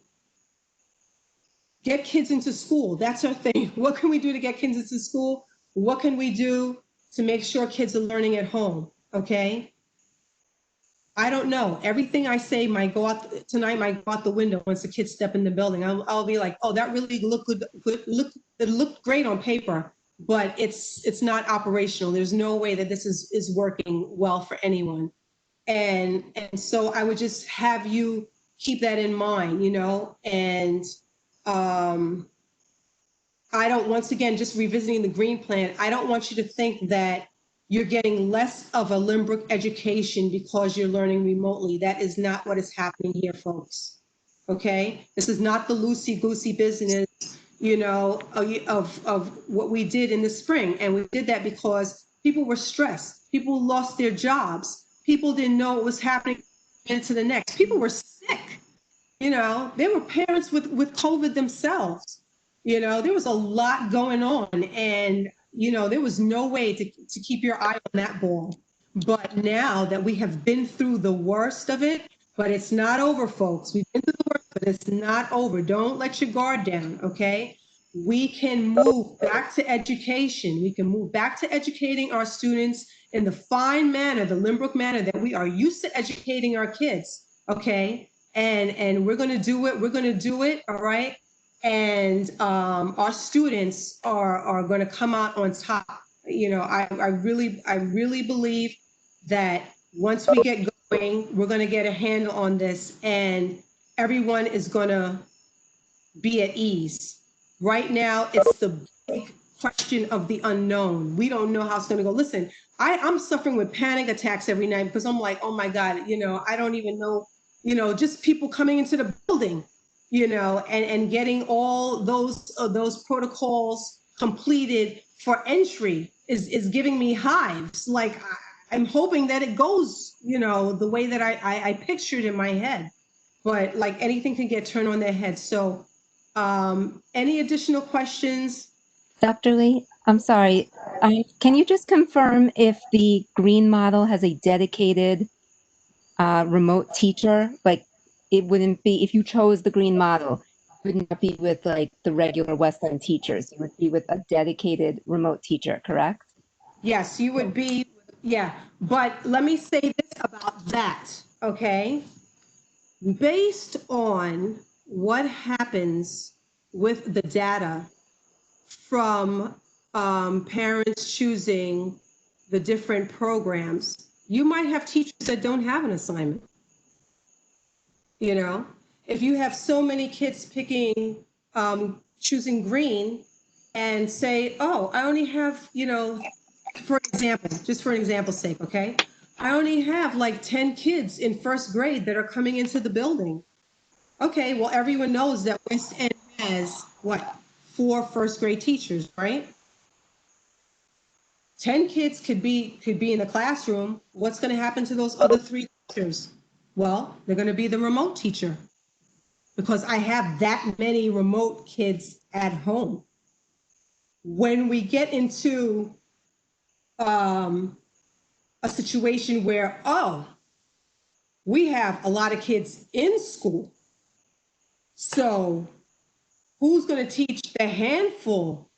get kids into school. That's our thing. What can we do to get kids into school? What can we do to make sure kids are learning at home? Okay. I don't know. Everything I say might go out the window once the kids step in the building. I'll be like, oh, that really looked good. It looked great on paper, but it's not operational. There's no way that this is working well for anyone. And so I would just have you keep that in mind, and I don't, once again, just revisiting the green plan, I don't want you to think that you're getting less of a Limbrook education because you're learning remotely. That is not what is happening here, folks. Okay? This is not the loosey-goosey business, of what we did in the spring. And we did that because people were stressed. People lost their jobs. People didn't know what was happening into the next. People were sick. There were parents with COVID themselves. There was a lot going on, and, there was no way to keep your eye on that ball. But now that we have been through the worst of it, but it's not over, folks. We've been through the worst, but it's not over. Don't let your guard down, okay? We can move back to education. We can move back to educating our students in the fine manner, the Limbrook manner that we are used to educating our kids, okay? And we're going to do it. We're going to do it. All right. And our students are going to come out on top. I really believe that once we get going, we're going to get a handle on this, and everyone is going to be at ease. Right now, it's the big question of the unknown. We don't know how it's going to go. Listen, I'm suffering with panic attacks every night, because I'm like, oh my God, I don't even know, just people coming into the building, and getting all those protocols completed for entry is giving me hives. Like, I'm hoping that it goes, the way that I pictured in my head, but like anything can get turned on their head. So any additional questions? Dr. Lee, I'm sorry. Can you just confirm if the green model has a dedicated remote teacher? Like, it wouldn't be, if you chose the green model, it would not be with like the regular West End teachers. It would be with a dedicated remote teacher, correct? Yes, you would be, yeah. But let me say this about that, okay? Based on what happens with the data from parents choosing the different programs, you might have teachers that don't have an assignment. If you have so many kids picking, choosing green, and say, oh, I only have, for example, just for an example's sake, okay? I only have like 10 kids in first grade that are coming into the building. Okay, well, everyone knows that West End has what, 4 first grade teachers, right? 10 kids could be in the classroom. What's going to happen to those other 3 teachers? Well, they're going to be the remote teacher because I have that many remote kids at home. When we get into a situation where, oh, we have a lot of kids in school, so who's going to teach the handful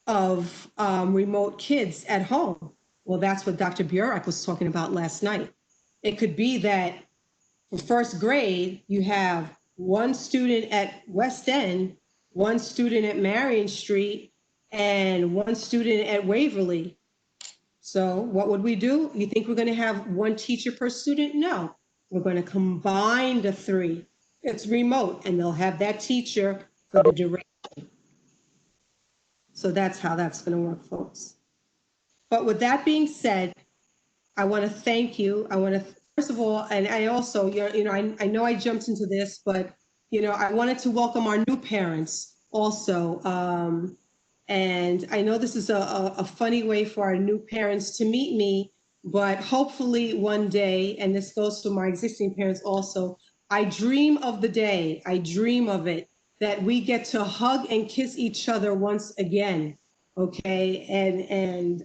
of remote kids at home? Well, that's what Dr. Burek was talking about last night. It could be that for first grade, you have 1 student at West End, 1 student at Marion Street, and 1 student at Waverly. So what would we do? You think we're going to have 1 teacher per student? No, we're going to combine the 3. It's remote, and they'll have that teacher for the duration. So that's how that's going to work, folks. But with that being said, I want to thank you. I want to, first of all, and I also, I know I jumped into this, but, I wanted to welcome our new parents also. And I know this is a funny way for our new parents to meet me, but hopefully one day, and this goes to my existing parents also, I dream of the day, I dream of it, that we get to hug and kiss each other once again. Okay, and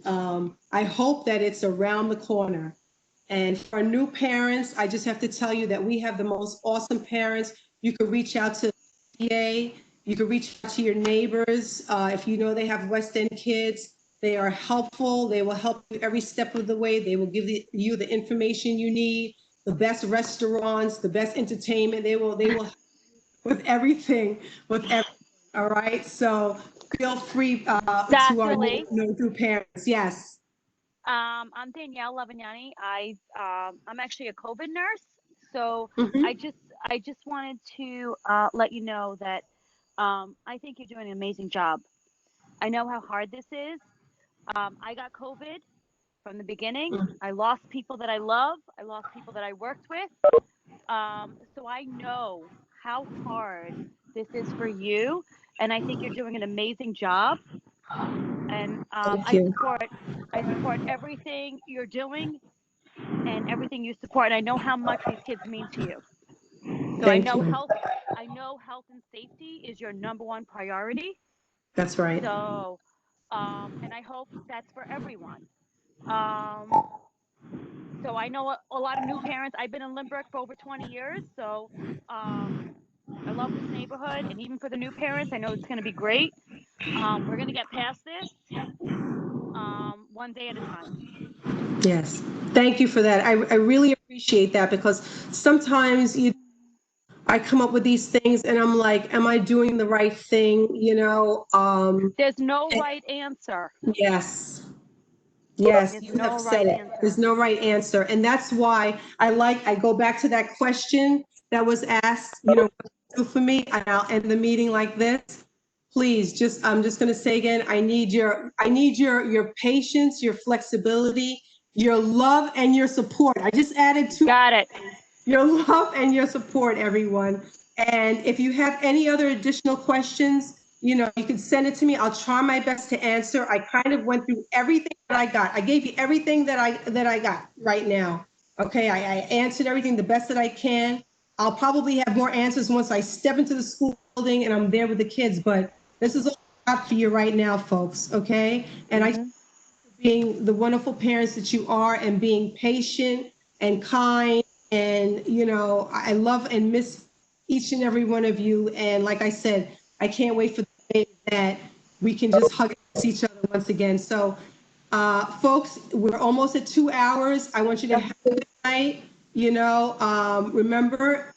I hope that it's around the corner. And for new parents, I just have to tell you that we have the most awesome parents. You could reach out to PTA, you could reach out to your neighbors. If you know they have West End kids, they are helpful. They will help you every step of the way. They will give you the information you need, the best restaurants, the best entertainment. They will with everything, all right? So feel free to our Dr. Lee, new parents. Yes. I'm Danielle Lavagnani. I'm actually a COVID nurse, so Mhm. I just wanted to let you know that I think you're doing an amazing job. I know how hard this is. I got COVID from the beginning. I lost people that I love. I lost people that I worked with. So I know how hard this is for you, and I think you're doing an amazing job. And Thank you. I support everything you're doing and everything you support. And I know how much these kids mean to you. So Thank you. I know health and safety is your number one priority. That's right. So, and I hope that's for everyone. Um, so I know a lot of new parents. I've been in Lynbrook for over 20 years. So, I love this neighborhood. And even for the new parents, I know it's going to be great. We're going to get past this, one day at a time. Yes. Thank you for that. I really appreciate that because sometimes I come up with these things and I'm like, am I doing the right thing? There's no And- right answer. yes. Yes, There's you have no said right it. There's answer. no right answer. And that's why I go back to that question that was asked, what do you do for me? And I'll end the meeting like this. Please, I'm just going to say again, I need your patience, your flexibility, your love and your support. I just added 2, Got it. your love and your support, everyone. And if you have any other additional questions, you can send it to me. I'll try my best to answer. I kind of went through everything that I got. I gave you everything that I got right now. Okay, I answered everything the best that I can. I'll probably have more answers once I step into the school building and I'm there with the kids, but this is all I got for you right now, folks, okay? And I being the wonderful parents that you are and being patient and kind. And, I love and miss each and every one of you. And like I said, I can't wait for the day that we can just hug and kiss each other once again. So, folks, we're almost at 2 hours. I want you to have a good night. Remember,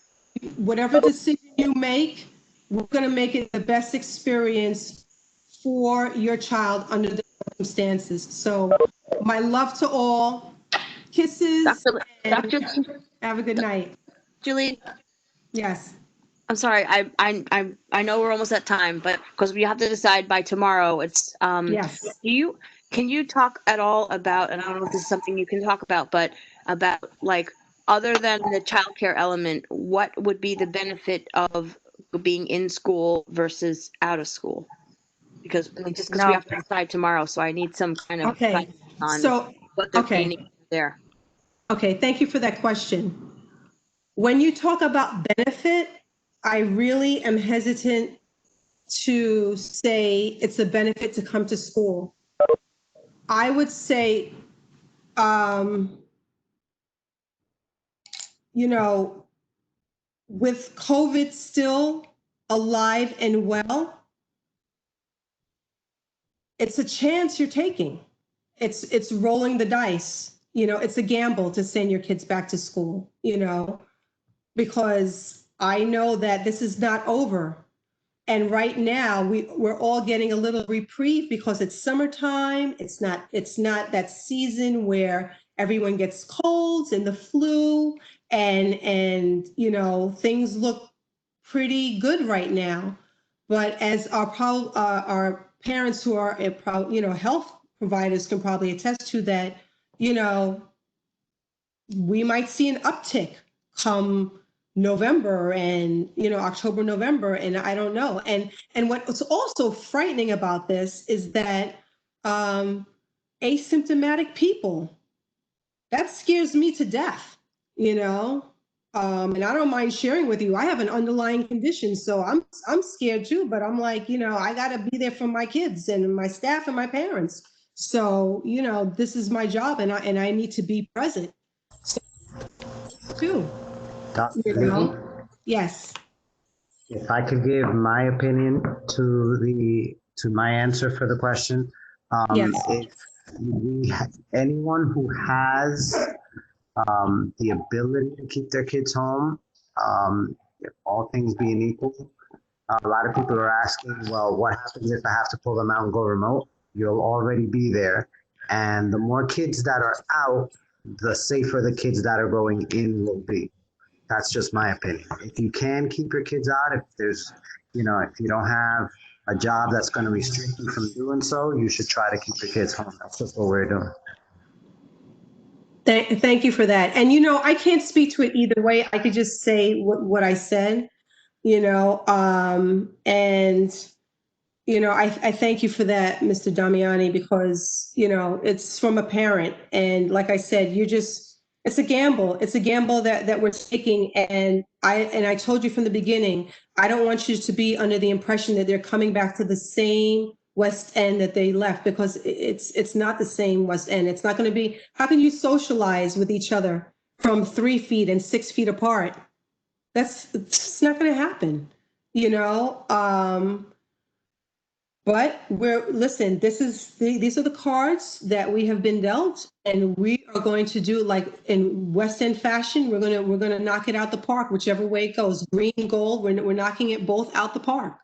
whatever decision you make, we're going to make it the best experience for your child under the circumstances. So my love to all, kisses, and Dr. have a good night. Julie, Yes. I'm sorry. I know we're almost at time, but because we have to decide by tomorrow, it's Yes. can you talk at all about, and I don't know if this is something you can talk about, but about, like, other than the childcare element, what would be the benefit of being in school versus out of school? Because, I mean, just because we No. have to decide tomorrow, so I need some kind of Okay, guidance on so, what they're okay, gaining there. okay, thank you for that question. When you talk about benefit, I really am hesitant to say it's a benefit to come to school. I would say, um, you know, with COVID still alive and well, it's a chance you're taking. It's rolling the dice. It's a gamble to send your kids back to school, because I know that this is not over. And right now we're all getting a little reprieve because it's summertime. It's not that season where everyone gets colds and the flu and things look pretty good right now. But as our parents who are health providers can probably attest to that, you know, we might see an uptick come November and October, November, and I don't know. And what's also frightening about this is that asymptomatic people, that scares me to death, and I don't mind sharing with you. I have an underlying condition, so I'm scared too. But I'm like, I got to be there for my kids and my staff and my parents. So this is my job, and I need to be present too. Dr. You Vicky, Yes. if I could give my opinion to my answer for the question, Yes. if anyone who has the ability to keep their kids home, if all things being equal, a lot of people are asking, well, what happens if I have to pull them out and go remote? You'll already be there. And the more kids that are out, the safer the kids that are going in will be. That's just my opinion. If you can keep your kids out, if if you don't have a job that's going to restrict you from doing so, you should try to keep your kids home. That's just what we're doing. Thank you for that. And I can't speak to it either way. I could just say what I said, and I thank you for that, Mr. Damiani, because it's from a parent, and like I said, it's a gamble. It's a gamble that we're taking, and I told you from the beginning, I don't want you to be under the impression that they're coming back to the same West End that they left, because it's not the same West End. It's not going to be. How can you socialize with each other from 3 feet and 6 feet apart? It's not going to happen, you know. But listen, these are the cards that we have been dealt, and we are going to do like in West End fashion. We're gonna knock it out the park, whichever way it goes. Green, gold. We're knocking it both out the park,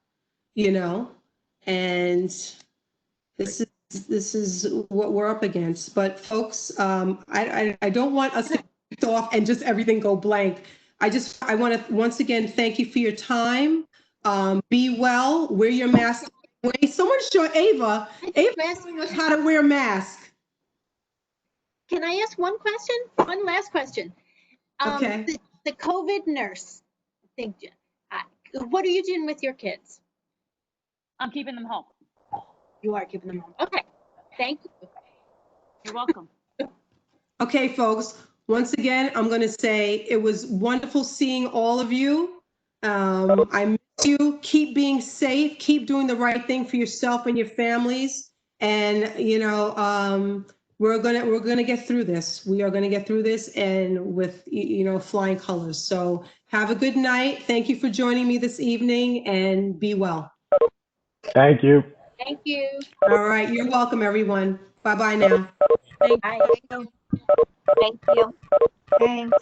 and this is what we're up against. But folks, I don't want us to get off and just everything go blank. I want to once again thank you for your time. Be well. Wear your mask. Wait, someone show Ava. Ava showing us how to wear a mask. Can I ask one question? One last question. Okay. The COVID nurse, what are you doing with your kids? I'm keeping them home. You are keeping them home. Okay. Thank you. You're welcome. Okay, folks. Once again, I'm going to say it was wonderful seeing all of you. I miss you. Keep being safe. Keep doing the right thing for yourself and your families. And we're gonna get through this. We are gonna get through this, and with flying colors. So have a good night. Thank you for joining me this evening, and be well. Thank you. Thank you. All right, you're welcome, everyone. Bye bye now. Bye. Thank you. Thanks.